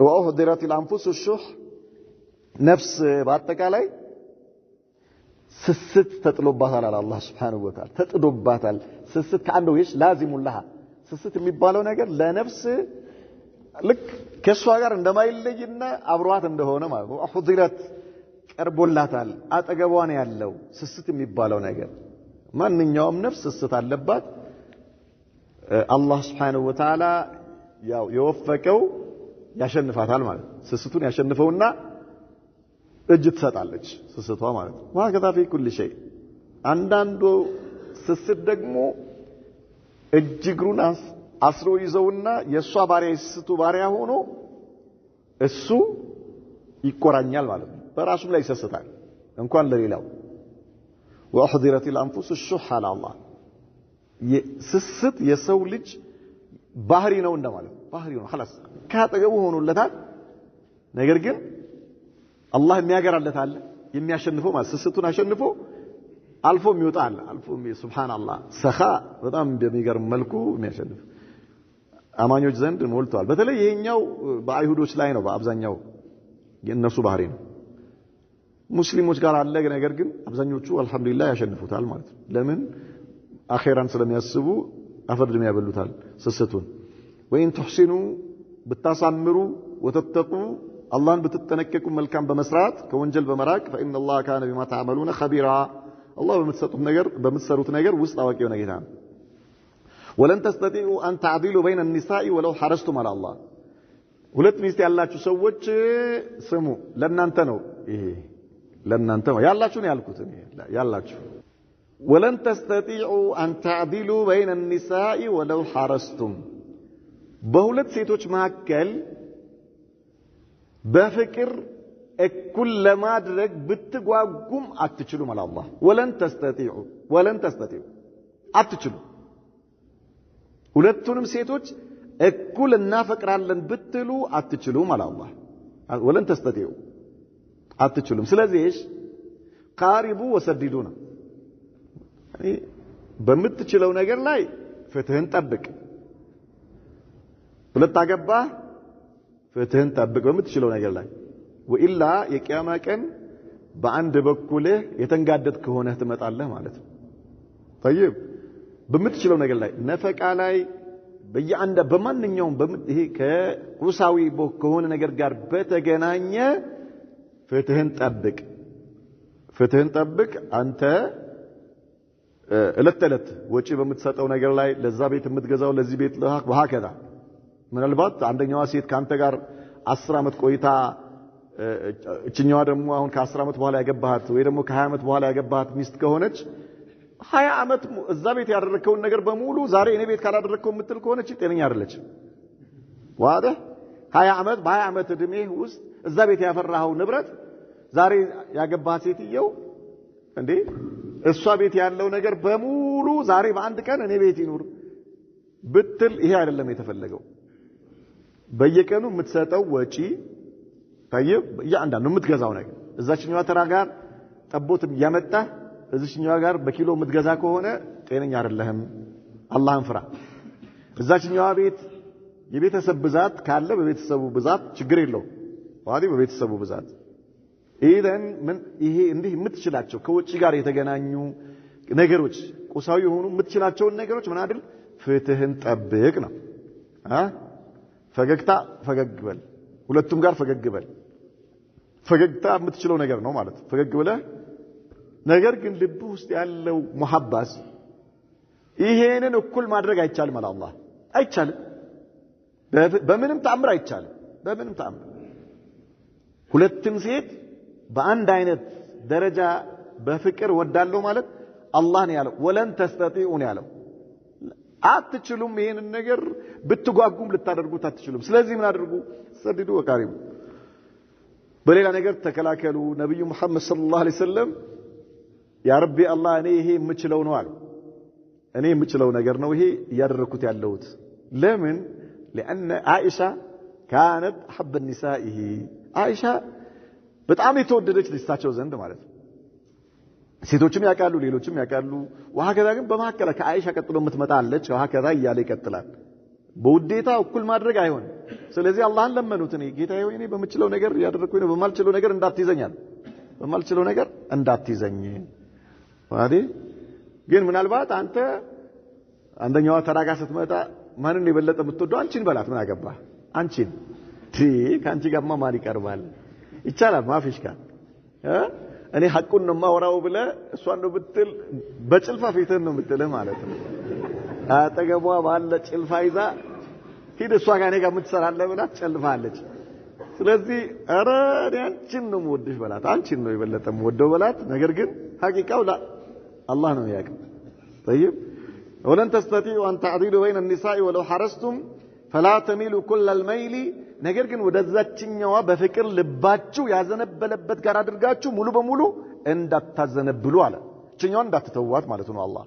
وأحضرت الأنفس الشح ነፍስ በአጠቃላይ ስስት ተጥሎባታል አለ አላህ Subhanahu Wa Ta'ala ተጥዶባታል። ስስት ከአንዱ ይሽ ላዚሙላህ ስስት የሚባለው ነገር ለነፍስ ልክ ከሷ ጋር እንደማይለይና አብሯት እንደሆነ ማለት ነው። أحضرت ቀርቦላታል አጠገቧ ነው ያለው ስስት የሚባለው ነገር። ማንኛውም ነፍስ ስስት አለባት። አላህ Subhanahu Wa Ta'ala ያው የወፈቀው ያሸንፋታል ማለት ስስቱን ያሸንፈውና እጅ ትሰጣለች ስስቷ ማለት ነው። ወሀከዛ في كل شيء አንዳንዱ ስስት ደግሞ እጅግሩን አስሮ ይዘውና የሷ ባሪያ ስስቱ ባሪያ ሆኖ እሱ ይቆራኛል ማለት ነው። በራሱም ላይ ይሰስታል እንኳን ለሌላው። وأحضرت الأنفس الشح على الله ስስት የሰው ልጅ ባህሪ ነው እንደማለት ባህሪ ነው خلاص ካጠገቡ ሆኖለታል። ነገር ግን አላህ የሚያገራለት አለ የሚያሸንፈው ማለት ስስቱን አሸንፎ አልፎ የሚወጣል አልፎ ሱብሃንአላህ ሰኻ በጣም በሚገርም መልኩ የሚያሸንፍ አማኞች ዘንድ ሞልቷል። በተለይ ይሄኛው በአይሁዶች ላይ ነው በአብዛኛው የነሱ ባህሪ ነው። ሙስሊሞች ጋር አለ ነገር ግን አብዛኞቹ አልহামዱሊላህ ያሸንፉታል ማለት ነው። ለምን አኺራን ስለሚያስቡ አፈርድ የሚያበሉታል ስስቱን። ወይን ተህሲኑ ብታሳምሩ ወተተቁ አላህን ብትጠነቀቁ መልካም በመስራት ከወንጀል በመራቅ فإن الله كان بما تعملون خبيرا الله በምትሰሩት ነገር ውስጥ አዋቂ የሆነ ጌታ ነው። ولن تستطيعوا أن تعدلوا بين النساء ولو حرصتم على الله ሁለት ሚስት ያላችሁ ሰዎች ስሙ ለእናንተ ነው ይሄ ለእናንተ ነው ያላችሁ ነው ያልኩት ያላችሁ ولن تستطيعوا أن تعدلوا بين النساء ولو حرصتم በሁለት ሴቶች መካከል በፍቅር እኩል ለማድረግ ብትጓጉም አትችሉም አለ አላህ። ወለን ተስተጢዑ አትችሉ ሁለቱንም ሴቶች እኩል እናፈቅራለን ብትሉ አትችሉም አለ አላህ። ወለን ተስተጢዑ አትችሉም። ስለዚህ ቃሪቡ ወሰዲዱ ነው። በምትችለው ነገር ላይ ፍትህን ጠብቅ። ሁለት አገባህ ፍትህን ጠብቅ በምትችለው ነገር ላይ ወኢላ የቂያማ ቀን በአንድ በኩል የተንጋደድ ከሆነ ትመጣለህ ማለት ነው። طيب በምትችለው ነገር ላይ ነፈቃ ላይ በማንኛውም ይሄ ከቁሳዊ ከሆነ ነገር ጋር በተገናኘ ፍትህን ጠብቅ። አንተ እለት ወጪ በምትሰጠው ነገር ላይ ለዛ ቤት የምትገዛው ለዚህ ቤት ወሀከዛ ምናልባት አንደኛዋ ሴት ካንተ ጋር 10 አመት ቆይታ እችኛዋ ደግሞ አሁን ከ10 አመት በኋላ ያገባሃት ወይ ደግሞ ከ20 አመት በኋላ ያገባሃት ሚስት ከሆነች 20 አመት እዛ ቤት ያደረከውን ነገር በሙሉ ዛሬ እኔ ቤት ካላደረከው የምትል ከሆነች ጤነኛ አይደለችም። ዋዳህ 20 አመት በ20 አመት እድሜ ውስጥ እዛ ቤት ያፈራኸው ንብረት ዛሬ ያገባሃት ሴትየው እንዴ እሷ ቤት ያለው ነገር በሙሉ ዛሬ በአንድ ቀን እኔ ቤት ይኑር ብትል ይሄ አይደለም የተፈለገው። በየቀኑ የምትሰጠው ወጪ ታየብ ያንዳንዱ የምትገዛው ነገር እዛችኛዋ ተራ ጋር ጠቦት ያመጣ እዚህኛዋ ጋር በኪሎ የምትገዛ ከሆነ ጤነኛ አይደለህም። አላህን ፍራ። እዛችኛዋ ቤት የቤተሰብ ብዛት ካለ በቤተሰቡ ብዛት ችግር የለው ዋዲ በቤተሰቡ ብዛት ኢደን ምን ይሄ እንዲህ የምትችላቸው ከውጪ ጋር የተገናኙ ነገሮች ቁሳዊ የሆኑ የምትችላቸውን ነገሮች ምን አይደል ፍትህን ጠብቅ ነው። ፈገግታ ፈገግ በል ሁለቱም ጋር ፈገግ በል። ፈገግታ የምትችለው ነገር ነው ማለት ፈገግ ብለህ ነገር ግን ልብ ውስጥ ያለው ሙሐባስ ይሄንን እኩል ማድረግ አይቻልም አለ አላህ። አይቻልም በምንም ተአምር አይቻልም። በምንም ተአምር ሁለቱም ሴት በአንድ አይነት ደረጃ በፍቅር ወዳለው ማለት አላህ ነው ያለው። ወለን ተስተጢዑ ነው ያለው። አትችሉም ይሄንን ነገር ብትጓጉም ልታደርጉት አትችሉም። ስለዚህ ምን አድርጉ? ሰድዱ ወቃሪቡ በሌላ ነገር ተከላከሉ። ነብዩ መሐመድ ሰለላሁ ዐለይሂ ወሰለም ያ ረቢ አላህ እኔ ይሄ የምችለው ነው አሉ። እኔ የምችለው ነገር ነው ይሄ ያደረኩት ያለሁት ለምን لان عائشه كانت حب النسائه عائشه በጣም የተወደደች ልጅታቸው ዘንድ ማለት ነው ሴቶችም ያቃሉ ሌሎችም ያቃሉ ወሃከዛ ግን በመሐከለ ከአይሻ ቀጥሎ የምትመጣለች ወሃከዛ እያለ ይቀጥላል በውዴታ እኩል ማድረግ አይሆን ስለዚህ አላህን ለመኑት እኔ ጌታዬ ሆይ እኔ በምችለው ነገር ያደረኩኝ ነው በማልችለው ነገር እንዳትይዘኛል በማልችለው ነገር እንዳትይዘኝ ዋዲ ግን ምናልባት አንተ አንደኛዋ ተራጋ ስትመጣ ማንን የበለጠ የምትወደው አንቺን በላት ምን አገባ አንቺን ካንቺ ጋርማ ማን ይቀርባል ይቻላል ማፊሽካ እኔ ሐቁን ነው ማወራው ብለ እሷን ነው ብትል በጭልፋ ፊትህን ነው የምትልህ ማለት ነው አጠገቧ ባለ ጭልፋ ይዛ ሂድ እሷ ጋር እኔ ጋር የምትሰራለህ ብላ ጨልፋለች ስለዚህ አረ አንቺን ነው የምወድሽ በላት አንቺን ነው የበለጠ የምወደው በላት ነገር ግን ሐቂቃው አላህ ነው ያውቀው طيب ولن تستطيعوا ان تعدلوا بين النساء ولو حرصتم فلا تميلوا كل الميل ነገር ግን ወደዛችኛዋ በፍቅር ልባችሁ ያዘነበለበት ጋር አድርጋችሁ ሙሉ በሙሉ እንዳታዘነብሉ አለ እችኛዋን እንዳትተዋት ማለት ነው አላህ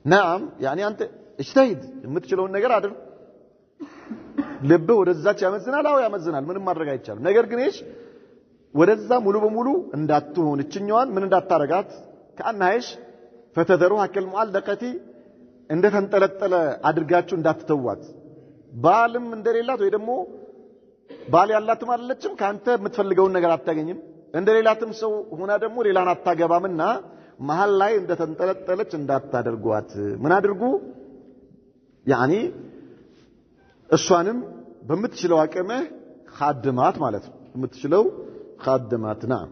نعم يعني انت اجتهد የምትችለውን ነገር አድርግ ልብ ወደዛች ያመዝናል አው ያመዝናል ምንም ማድረግ አይቻልም ነገር ግን እሺ ወደዛ ሙሉ በሙሉ እንዳትሆን እችኛዋን ምን እንዳታረጋት ከአናይሽ فتذروها كالمعلقه እንደ ተንጠለጠለ አድርጋችሁ እንዳትተዋት ባልም እንደሌላት ወይ ደግሞ ባል ያላትም አይደለችም ካንተ የምትፈልገውን ነገር አታገኝም እንደሌላትም ሰው ሆና ደግሞ ሌላን አታገባምና መሃል ላይ እንደ ተንጠለጠለች እንዳታደርጓት ምን አድርጉ يعني እሷንም በምትችለው አቅም ኻድማት ማለት ነው በምትችለው ኻድማት نعم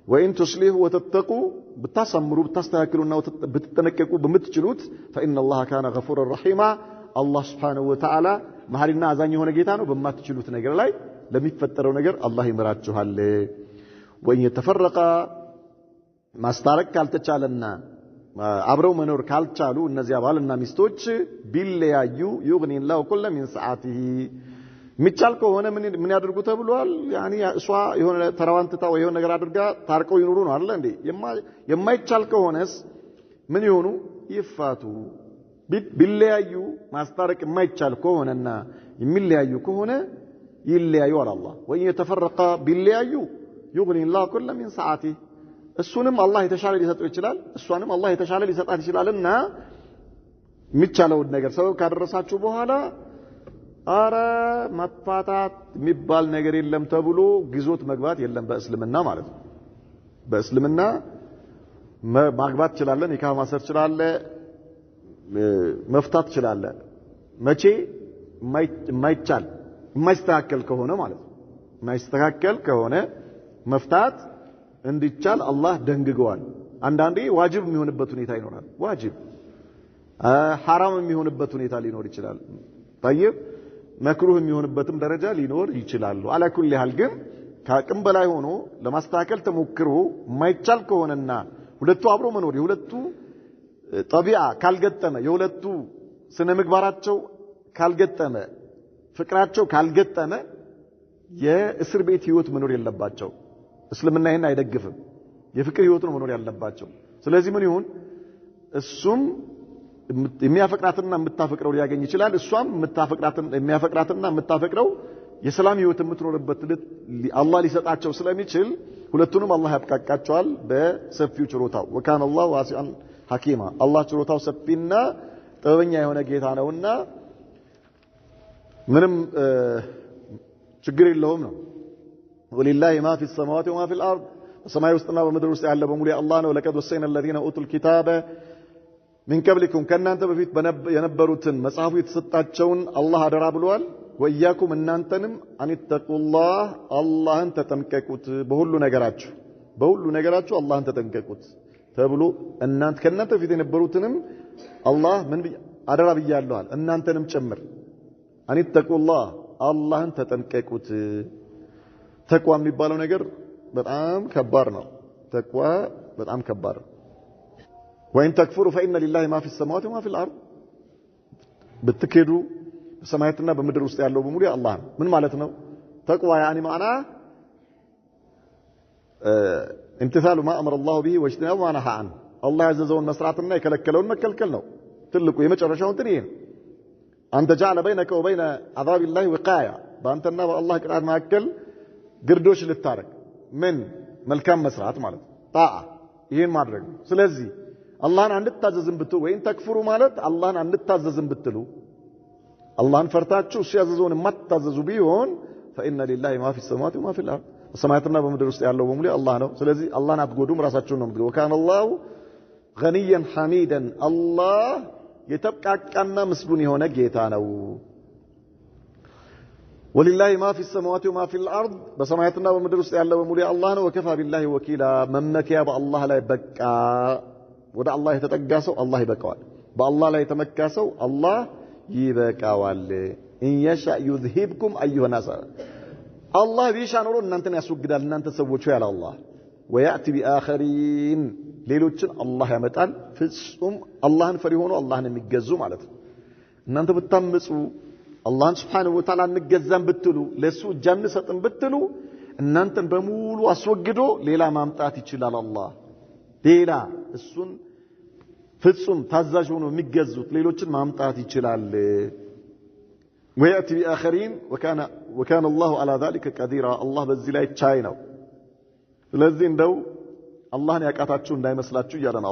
وان تصلحوا وتتقوا بتسمروا بتستاكلوا وبتتنككوا بمتችሉት فان الله كان غفورا رحيما الله سبحانه وتعالى መሐሪና አዛኝ የሆነ ጌታ ነው በማትችሉት ነገር ላይ ለሚፈጠረው ነገር አላህ ይመራችኋል ወይ የተፈረቀ ማስታረቅ ካልተቻለና አብረው መኖር ካልቻሉ እነዚያ ባልና ሚስቶች ቢለያዩ يغني الله كل من ساعته ሚቻል ከሆነ ምን ያድርጉ ተብሏል يعني እሷ የሆነ ተራዋንተታ ወይ የሆነ ነገር አድርጋ ታርቀው ይኖሩ ነው አይደል እንዴ የማይቻል ከሆነስ ምን ይሆኑ ይፋቱ ቢለያዩ ማስታረቅ የማይቻል ከሆነና የሚለያዩ ከሆነ ይለያዩ አላህ ወይ የተፈረቀ ቢለያዩ يغني الله كل من ساعته እሱንም አላህ የተሻለ ሊሰጠው ይችላል እሷንም አላህ የተሻለ ሊሰጣት ይችላልና የሚቻለው ነገር ሰው ካደረሳችሁ በኋላ አረ መፋታት የሚባል ነገር የለም ተብሎ ግዞት መግባት የለም በእስልምና ማለት ነው በእስልምና ማግባት ይችላል ኒካህ ማሰር ይችላል መፍታት ይችላል መቼ የማይቻል የማይስተካከል ከሆነ ማለት ነው የማይስተካከል ከሆነ መፍታት እንዲቻል አላህ ደንግጓል አንዳንዴ ዋጅብ የሚሆንበት ሁኔታ ይኖራል ዋጅብ حرام የሚሆንበት ሁኔታ ሊኖር ይችላል طيب መክሩህ የሚሆንበትም ደረጃ ሊኖር ይችላል على كل حال ግን ከአቅም በላይ ሆኖ ለማስተካከል ተሞክሮ የማይቻል ከሆነና ሁለቱ አብሮ መኖር የሁለቱ ጠቢዓ ካልገጠመ የሁለቱ ስነ ምግባራቸው ካልገጠመ ፍቅራቸው ካልገጠመ የእስር ቤት ህይወት መኖር የለባቸው እስልምና ይሄን አይደግፍም የፍቅር ህይወት ነው መኖር ያለባቸው ስለዚህ ምን ይሁን እሱም የሚያፈቅራትና የምታፈቅረው ሊያገኝ ይችላል እሷም የሚያፈቅራትና የምታፈቅረው የሰላም ህይወት የምትኖርበት አላህ ሊሰጣቸው ስለሚችል ሁለቱንም አላህ ያብቃቃቸዋል በሰፊው ችሮታው ወካን አላህ ዋሲአን ሐኪማ አላህ ችሮታው ሰፊና ጥበበኛ የሆነ ጌታ ነውና ምንም ችግር የለውም ነው ولله ما في السماوات وما في الارض السماء ውስጥና በምድር ውስጥ ያለ በሙሉ የአላህ ነው ለቀድ ወሰይና الذين اوتوا الكتاب من قبلكم ከናንተ በፊት የነበሩትን መጽሐፉ የተሰጣቸውን አላህ አደራ ብሏል ወያኩም እናንተንም አንተቁላህ አላህን ተጠንቀቁት በሁሉ ነገራችሁ አላህን ተጠንቀቁት ተብሎ እናንተ ከናንተ በፊት የነበሩትንም አላህ ምን አደራ ብያለዋል እናንተንም ጭምር አንተቁላህ አላህን ተጠንቀቁት ተቅዋ የሚባለው ነገር በጣም ከባድ ነው ተቅዋ በጣም ከባድ ነው وان تكفروا فان لله ما في السماوات وما في الارض ብትከዱ በሰማያትና በምድር ውስጥ ያለው በሙሉ አላህ ነው ምን ማለት ነው ተቅዋ يعني معناه امتثال ما امر الله به واجتناب ما نهى عنه الله ያዘዘውን መስራትና የከለከለውን መከልከል ነው ትልቁ የመጨረሻው እንትን ይሄ አንተ جعل بينك وبين عذاب الله وقاية በአንተና በአላህ ቅጣት መካከል ግርዶሽ ልታረግ ምን መልካም መስራት ማለት ጣዓ ይሄን ማድረግ ስለዚህ አላህን አንድታዘዝም ብትሉ ወይን ተክፍሩ ማለት አላህን አንድታዘዝም ብትሉ አላህን ፈርታችሁ እሱ ያዘዘውን ማታዘዙ ቢሆን فإن لله ما في السماوات وما في الأرض በሰማያትና በምድር ውስጥ ያለው በሙሉ አላህ ነው ስለዚህ አላህን አትጎዱም ራሳችሁን ነው የምትጎዱ وكان الله غنيا حميدا الله የተብቃቃና ምስጉን የሆነ ጌታ ነው ولله ما في السماوات وما في الأرض በሰማያትና በምድር ውስጥ ያለው በሙሉ አላህ ነው وكفى بالله وكيلا መመኪያ በአላህ ላይ በቃ ወደ አላህ የተጠጋ ሰው አላህ ይበቃዋል በአላህ ላይ የተመካ ሰው አላህ ይበቃዋል إن يشاء يذهبكم أيها الناس الله ቢሻ ኖሮ እናንተን ያስወግዳል እናንተ ሰዎች ያለ አላህ ويأتي بآخرين ሌሎችን አላህ ያመጣል ፍጹም አላህን ፈሪ ሆኖ አላህን የሚገዙ ማለት ነው እናንተ ብታምጹ አላህን Subhanahu Wa Ta'ala እንገዛም ብትሉ ለሱ ጀን ሰጥን ብትሉ እናንተን በሙሉ አስወግዶ ሌላ ማምጣት ይችላል አላህ ሌላ እሱን ፍጹም ታዛዥ ሆኖ የሚገዙት ሌሎችን ማምጣት ይችላል ويأتي بآخرين وكان الله على ذلك قديرا الله በዚህ ላይ ቻይ ነው ስለዚህ እንደው አላህን ያቃታችሁ እንዳይመስላችሁ ይላል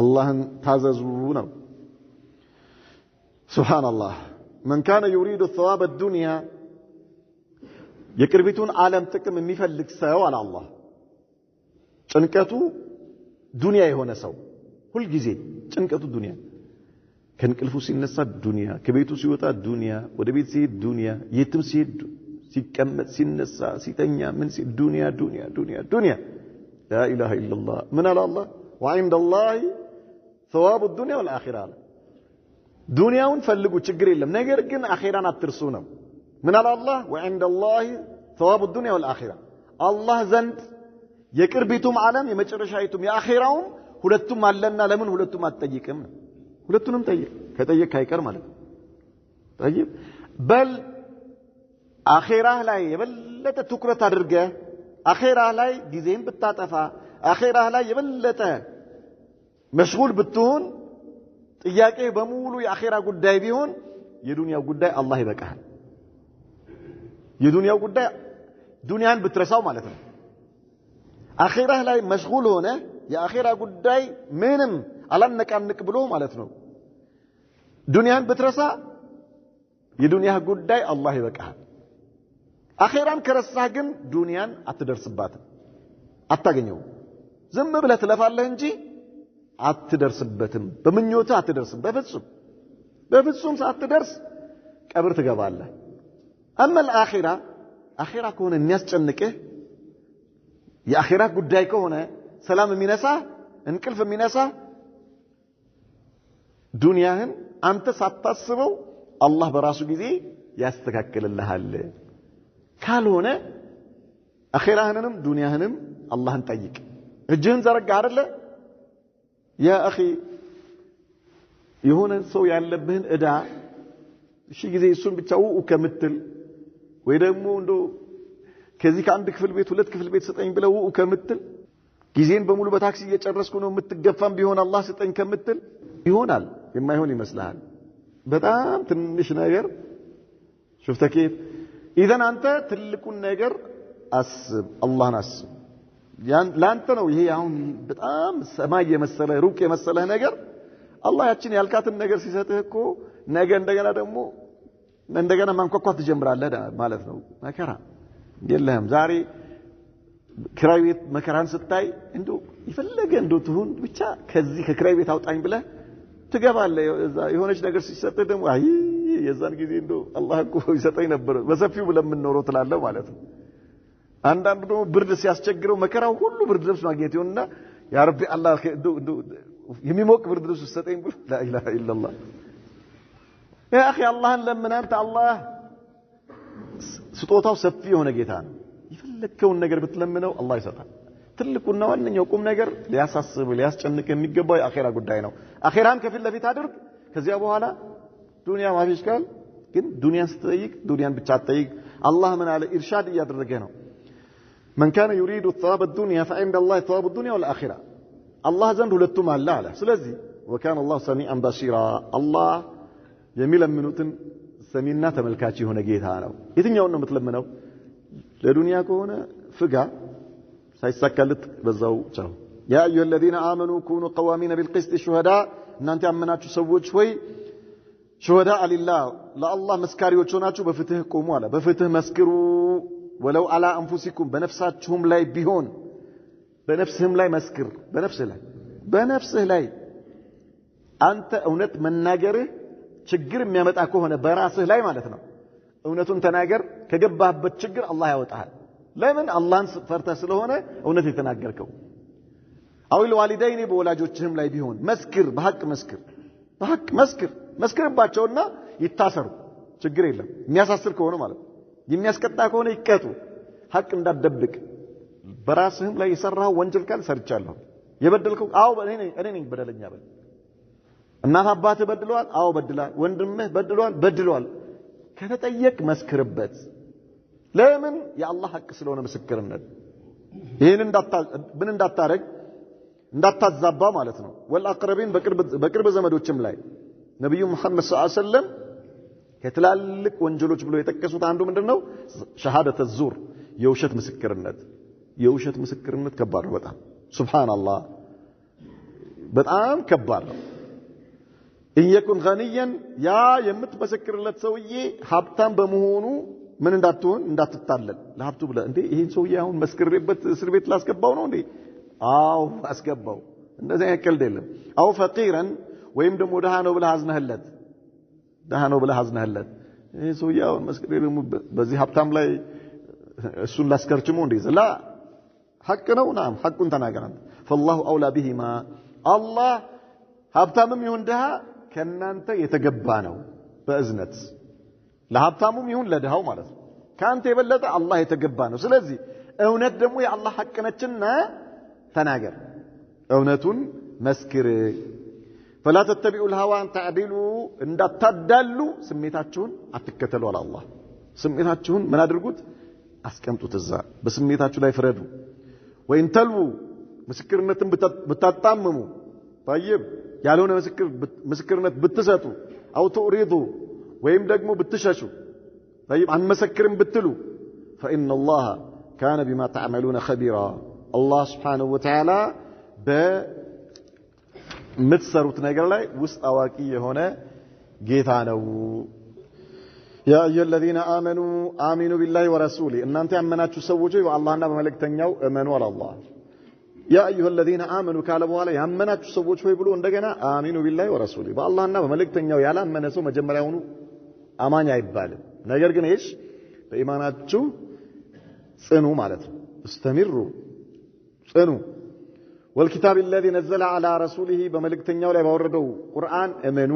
አላህን ታዘዙ ነው ሱብሃንአላህ من كان يريد الثواب الدنيا የቅርቢቱን ዓለም ጥቅም የሚፈልግ ሰው አለ አላህ ጭንቀቱ ዱንያ የሆነ ሰው ሁሉ ጊዜ ጭንቀቱ ዱንያ ከንቅልፉ ሲነሳ ዱንያ ከቤቱ ሲወጣ ዱንያ ወደ ቤት ሲሄድ ዱንያ የትም ሲሄድ ሲቀመጥ ሲነሳ ሲተኛ ምን ዱንያ ዱንያ ዱንያ ዱንያ لا إله إلا الله من الله وعند الله ثواب الدنيا والآخرة دنياውን ፈልጉ ችግር የለም ነገር ግን አኺራን አትርሱ ነው من الله وعند الله ثواب الدنيا والآخرة الله ዘንድ የቅርቢቱም ዓለም የመጨረሻይቱም የአኺራውም ሁለቱም አለና ለምን ሁለቱም አትጠይቅም ሁለቱንም ጠይቅ ከጠየቅ አይቀር ማለት ነው طيب በል አኺራህ ላይ የበለጠ ትኩረት አድርገ አኺራህ ላይ ጊዜን ብታጠፋ አኺራህ ላይ የበለጠ መሽጉል ብትሆን ጥያቄ በሙሉ የአኺራ ጉዳይ ቢሆን የዱንያው ጉዳይ አላህ ይበቃል የዱንያው ጉዳይ ዱንያን ብትረሳው ማለት ነው አኺራህ ላይ መሽጉል ሆነ የአኺራ ጉዳይ ምንም አላነቃንቅ ብሎ ማለት ነው ዱንያን ብትረሳ የዱንያ ጉዳይ አላህ ይበቃል አኺራን ከረሳህ ግን ዱንያን አትደርስባትም አታገኘው ዝም ብለህ ትለፋለህ እንጂ አትደርስበትም በመኞትህ አትደርስም በፍጹም ሳትደርስ ቀብር ትገባለህ أما الآخرة آخرة كونه የሚያስጨንቅህ የአኺራ ጉዳይ ከሆነ ሰላም የሚነሳህ እንቅልፍ የሚነሳህ ዱንያህን አንተ ሳታስበው አላህ በራሱ ጊዜ ያስተካክልልሃል ካልሆነ አኺራህንም ዱንያህንም አላህን ጠይቅ እጅህን ዘረጋ አይደለ ያ اخي የሆነ ሰው ያለብህን እዳ እሺ ጊዜ እሱን ብቻው ከምትል ወይ ደግሞ እንዶ ከዚህ ከአንድ ክፍል ቤት ሁለት ክፍል ቤት ሰጠኝ ብለው ከምትል ጊዜን በሙሉ በታክሲ እየጨረስኩ ነው የምትገፋም ቢሆን አላህ ሰጠኝ ከምትል ይሆናል የማይሆን ይመስልሃል በጣም ትንሽ ነገር شفت كيف اذا አንተ ትልቁን ነገር አስብ አላህን አስብ ላንተ ነው ይሄ አሁን በጣም ሰማይ የመሰለ ሩቅ የመሰለ ነገር አላህ ያችን ያልካትን ነገር ሲሰጥህ እኮ ነገ እንደገና ማንኳኳት ትጀምራለህ ማለት ነው መከራ የለህም ዛሬ ክራይ ቤት መከራን ስታይ እንደው ይፈልገ እንደው ትሁን ብቻ ከዚህ ከክራይ ቤት አውጣኝ ብለህ ትገባለህ የሆነች ነገር ሲሰጥህ ደግሞ አይ የዛን ጊዜ እንደው አላህ እኮ ይሰጠኝ ነበር በሰፊው ብለን ኖሮ ትላለህ ማለት ነው አንዳንዱ ደግሞ ብርድ ሲያስቸግረው መከራው ሁሉ ብርድ ልብስ ማግኘት ይሆንና ያ ረቢ አላህ የሚሞቅ ብርድ ልብስ ሰጠኝ ብሎ لا اله الا الله يا اخي አላህን ለምን አንተ አላህ ስጦታው ሰፊ የሆነ ጌታ ነው ይፈልከውን ነገር ብትለምነው አላህ ይሰጣል ትልቁና ዋነኛው ቁም ነገር ሊያሳስብ ሊያስጨንቅ የሚገባው የአኺራ ጉዳይ ነው አኺራን ከፊት ለፊት አድርግ ከዚያ በኋላ ዱንያ ማፊሽ ካል ግን ዱንያን ስትጠይቅ ዱንያን ብቻ አትጠይቅ አላህ ምን አለ ኢርሻድ እያደረገ ነው من كان يريد الثواب الدنيا فعند الله ثواب الدنيا والآخرة الله ዘንድ ሁለቱም አለ ስለዚህ وكان الله سميعا بصيرا الله የሚለምኑትን ሰሚና ተመልካች የሆነ ጌታ ነው የትኛውን ነው የምትለምነው ለዱንያ ከሆነ ፍጋ ሳይሳካልት በዛው ቻው ያ አዩሀ الذين آمنوا كونوا قوامين بالقسط شهداء እናንተ ያመናችሁ ሰዎች ሆይ شهداء لله ለአላህ መስካሪዎች ሆናችሁ በፍትህ ቆሙ አለ በፍትህ መስክሩ ولو على انفسكم በነፍሳችሁም ላይ ቢሆን በነፍስህም ላይ መስክር በነፍስህ ላይ አንተ እውነት መናገርህ ችግር የሚያመጣ ከሆነ በራስህ ላይ ማለት ነው እውነቱን ተናገር ከገባህበት ችግር አላህ ያወጣሃል ለምን አላህን ፈርተህ ስለሆነ እውነት የተናገርከው አውል ዋሊዳይኒ በወላጆችህም ላይ ቢሆን መስክር በሐቅ መስክርባቸውና ይታሰሩ ችግር የለም የሚያሳስር ከሆነ ማለት የሚያስቀጣ ከሆነ ይቀጡ ሐቅ እንዳትደብቅ በራስህም ላይ የሰራው ወንጀል ካል ሰርቻለሁ የበደልከው አው እኔ ነኝ በደለኛ በል እናት አባትህ በድለዋል አው በድሏል ወንድምህ በድሏል ከተጠየቅ መስክርበት ለምን የአላህ ሐቅ ስለሆነ ምስክርነት ይሄን እንዳታረግ እንዳታዛባ ማለት ነው ወልአቅረቢን በቅርብ ዘመዶችም ላይ ነብዩ መሐመድ ሰለላሁ ዐለይሂ ወሰለም ከትላልቅ ወንጀሎች ብሎ የጠቀሱት አንዱ ምንድነው ሸሃደተ ዙር የውሸት ምስክርነት ከባድ ነው በጣም ሱብሃንአላህ በጣም ከባድ ነው ኢየኩን ገኒየን ያ የምትመሰክርለት ሰውዬ ሀብታም በመሆኑ ምን እንዳትታለል ለሀብቱ ብለ እንዴ ይሄን ሰውዬ አሁን መስክሬበት እስር ቤት ላስገባው ነው እንዴ አው አስገባው እንደዛ ያከልደ የለም አው ፈቂራን ወይም ደግሞ ደሃ ነው ብለህ አዝነህለት ይሄ ሰውዬ አሁን መስክሬ ደግሞ በዚህ ሀብታም ላይ እሱን ላስከርችሞ እንዴ ዘላ ሐቅ ነው ናም ሐቁን ተናገራን فالله اولى بهما الله ሀብታምም ይሁን ደሃ ከናንተ የተገባ ነው በእዝነት ለሀብታሙም ይሁን ለደሃው ማለት ነው ካንተ የበለጠ አላህ የተገባ ነው ስለዚህ እውነት ደግሞ የአላህ ሐቅ ነችና ተናገር እውነቱን መስክር فلا تتبعوا الهوى ان تعدلوا እንዳታዳሉ ስሜታችሁን አትከተሉ አለ አላህ ስሜታችሁን ምን አድርጉት አስቀምጡት እዛ በስሜታችሁ ላይ ፍረዱ ወይን ተልቡ ምስክርነትን ብታጣምሙ طيب ያልሆነ ምስክርነት ብትሰጡ አው ተውሪዱ ወይም ደግሞ ብትሸሹ طيب አንመሰክርም ብትሉ فإن الله كان بما تعملون خبيرا الله سبحانه وتعالى በምትሰሩት ነገር ላይ ውስጥ አዋቂ የሆነ ጌታ ነው يا أيها الذين آمنوا بالله ورسوله እናንተ ያመናችሁ ሰዎች ሆይ በአላህና በመልእክተኛው እመኑ አለ አላህ يا أيها الذين آمنوا ካለ በኋላ ያመናችሁ ሰዎች ሆይ ብሎ እንደገና آمنوا بالله ورسوله በአላህና በመልእክተኛው ያላመነ ሰው መጀመሪያውኑ አማኝ አይባልም ነገር ግን እሺ በኢማናችሁ ጽኑ ማለት ነው استمروا ጽኑ والكتاب الذي نزل على رسوله በመልእክተኛው ላይ ባወረደው ቁርአን እመኑ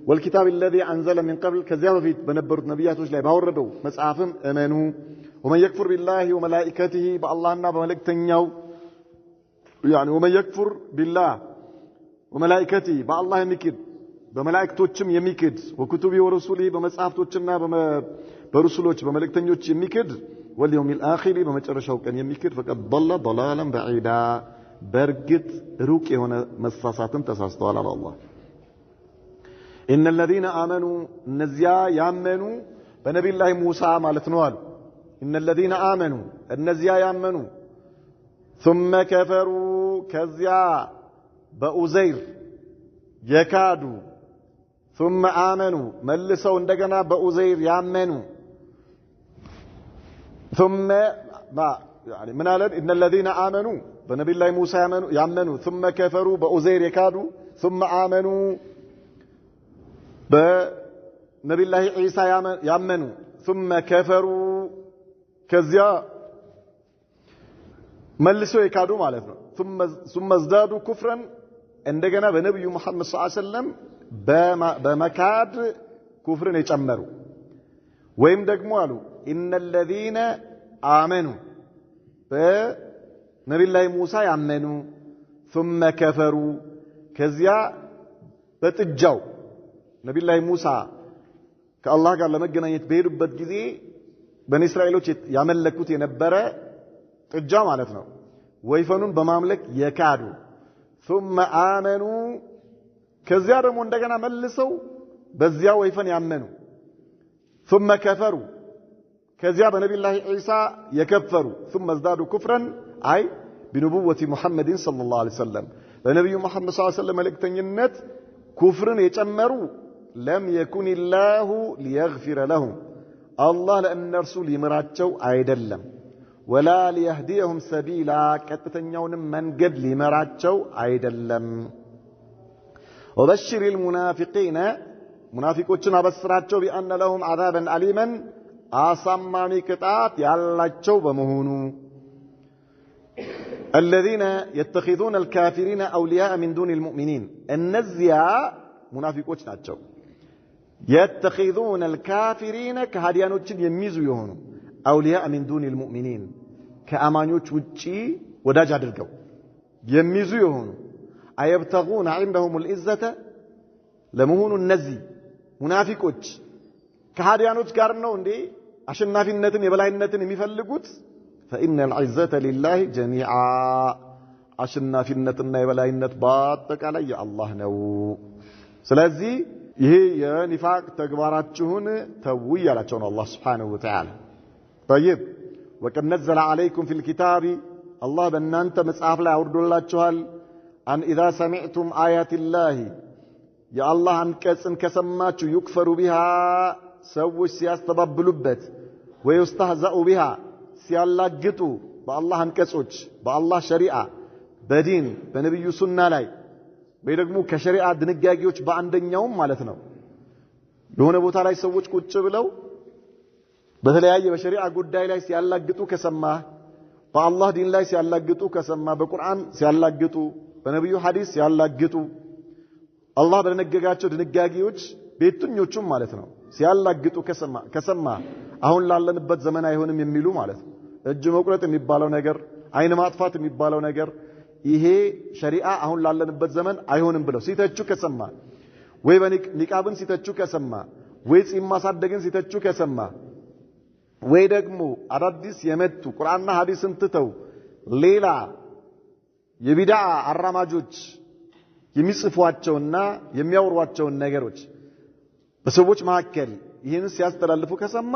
والكتاب الذي أنزل من قبل كذا بفيت بنبرت نبياتوش لا باوردوا مصحفهم امنوا ومن يكفر بالله وملائكته بالله بملائكته يعني ومن يكفر بالله وملائكته بالله يمكد بملائكتوچم يمكد وكتبه ورسله بمصحفتوچنا برسولوچ بملائكتኞች يمكد واليوم الاخر بمጨረሻው ቀን يمكد فقد ضل ضلالا بعيدا برغت ሩቅ የሆነ መሳሳትን ተሳስተዋል አለ አላህ إن الذين آمنوا النزيا يامنوا بنبي الله موسى مالتنا إن الذين آمنوا النزيا يامنوا ثم كفروا كزيا بأزير يكادوا ثم آمنوا ملسوا اندقنا بأزير يامنوا ثم ما يعني من قال إن الذين آمنوا بنبي الله موسى يامنوا ثم كفروا بأزير يكادوا ثم آمنوا بنبي الله عيسى يامنوا ثم كفروا كذا ملسوا يكادوا مالتنا ثم ازدادوا كفرا عندنا بنبي محمد صلى الله عليه وسلم بمكاد كفرا يጨመሩ ወይም ደግሞ አሉ ان الذين آمنوا بنبي الله موسى يامنوا ثم كفروا كذا በጥጃው ነብዩ ላይ ሙሳ ከአላህ ጋር ለመገናኘት በሄዱበት ጊዜ በኒ እስራኤሎች ያመለኩት የነበረ ጥጃ ማለት ነው ወይፈኑን በማምለክ የካዱ ثم آمنوا ከዚያ ደግሞ እንደገና መልሰው በዚያ ወይፈን ያመኑ ثم كفروا كذا بنبي الله عيسى يكفروا ثم ازدادوا كفرا أي بنبوة محمد صلى الله عليه وسلم النبي محمد صلى الله عليه وسلم ملكتنينت كفرا يتمروا لم يكن الله ليغفر لهم الله لأن رسول يمراتشو أيدلم ولا ليهديهم سبيلا كتتنيون من قد ليمراتشو أيدلم وبشر المنافقين منافقون بسراتشو بأن لهم عذابا أليما أصمامي كتات يالاتشو بمهونو الذين يتخذون الكافرين أولياء من دون المؤمنين النزياء منافقون ناتشو يتخذون الكافرين كهديانوچن يميزو يهونو أولياء من دون المؤمنين كأمانيوچ وچي وداج አድርገው يميزو يهونو أيبتغون عندهم العزة ለመሆኑ እነዚህ ሙናፊቆች ከሃዲያኖች ጋር ነው እንዴ አሸናፊነትን የበላይነትን የሚፈልጉት فإن العزة لله جميعا አሸናፊነትና የበላይነት በአጠቃላይ የአላህ ነው ስለዚህ ይሄ የኒፋቅ ተግባራችሁን ተው ያላቸው ነው አላህ Subhanahu Wa Ta'ala طيب وقد نزل عليكم في الكتاب الله በእናንተ መጽሐፍ ላይ አውርዶላችኋል أن إذا سمعتم آيات الله يا الله አንቀጽን ከሰማችሁ يكفر بها ሰዎች ሲያስተባብሉበት ويستهزأ بها ሲያላግጡ በአላህ አንቀጾች በአላህ ሸሪዓ በዲን በነብዩ ሱና ላይ ወይ ደግሞ ከሸሪዓ ድንጋጌዎች በአንደኛውም ማለት ነው የሆነ ቦታ ላይ ሰዎች ቁጭ ብለው በተለያየ በሸሪዓ ጉዳይ ላይ ሲያላግጡ ከሰማ በአላህ ዲን ላይ ሲያላግጡ ከሰማ በቁርአን ሲያላግጡ በነብዩ ሐዲስ ሲያላግጡ አላህ በነገጋቸው ድንጋጌዎች በየትኞቹም ማለት ነው ሲያላግጡ ከሰማ አሁን ላለንበት ዘመን አይሆንም የሚሉ ማለት ነው እጅ መቁረጥ የሚባለው ነገር አይን ማጥፋት የሚባለው ነገር ይሄ ሸሪዓ አሁን ላለንበት ዘመን አይሆንም ብለው ሲተቹ ከሰማ ወይ በኒቃብን ሲተቹ ከሰማ ወይ ጺም ማሳደግን ሲተቹ ከሰማ ወይ ደግሞ አዳዲስ የመጡ ቁርአንና ሐዲስን ትተው ሌላ የቢድዓ አራማጆች የሚጽፏቸውና የሚያወሯቸው ነገሮች በሰዎች መካከል ይሄን ሲያስተላልፉ ከሰማ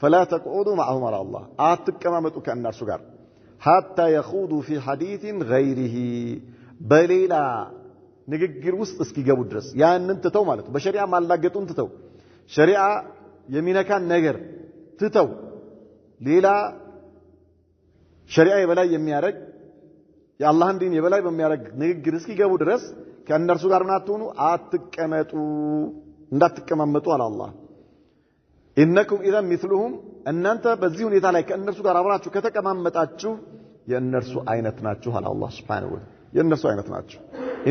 فلا تقعدوا معهم على الله اتقممطوا كእነርሱ ጋር حتى يخوضوا في حديث غيره በሌላ ንግግር ውስጥ እስኪገቡ ድረስ ያንን ትተው ማለት ነው በሸሪዓ ማላገጡን ትተው ሸሪዓ የሚነካን ነገር ትተው ሌላ ሸሪዓ የበላይ የሚያረግ የአላህን ዲን የበላይ በሚያረግ ንግግር እስኪገቡ ድረስ ከእነርሱ ጋር ናትሆኑ አትቀመጡ እንዳትቀማመጡ አለ አላህ إنكم إذا مثلهم أن أنت بزيون يتعالى كأنرسوا قراباتشو كتكمامتاتشو يأنرسوا أينتناتشو على الله سبحانه وتعالى يأنرسوا أينتناتشو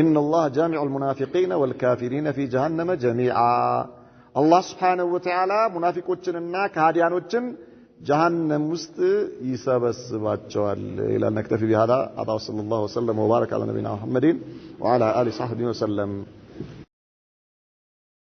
إن الله جامع المنافقين والكافرين في جهنم جميعا الله سبحانه وتعالى منافقوچننا كهاديانوچن جهنم وسط يسبسباچوال إلى أن نكتفي بهذا صلى الله وسلم وبارك على نبينا محمد وعلى آله وصحبه وسلم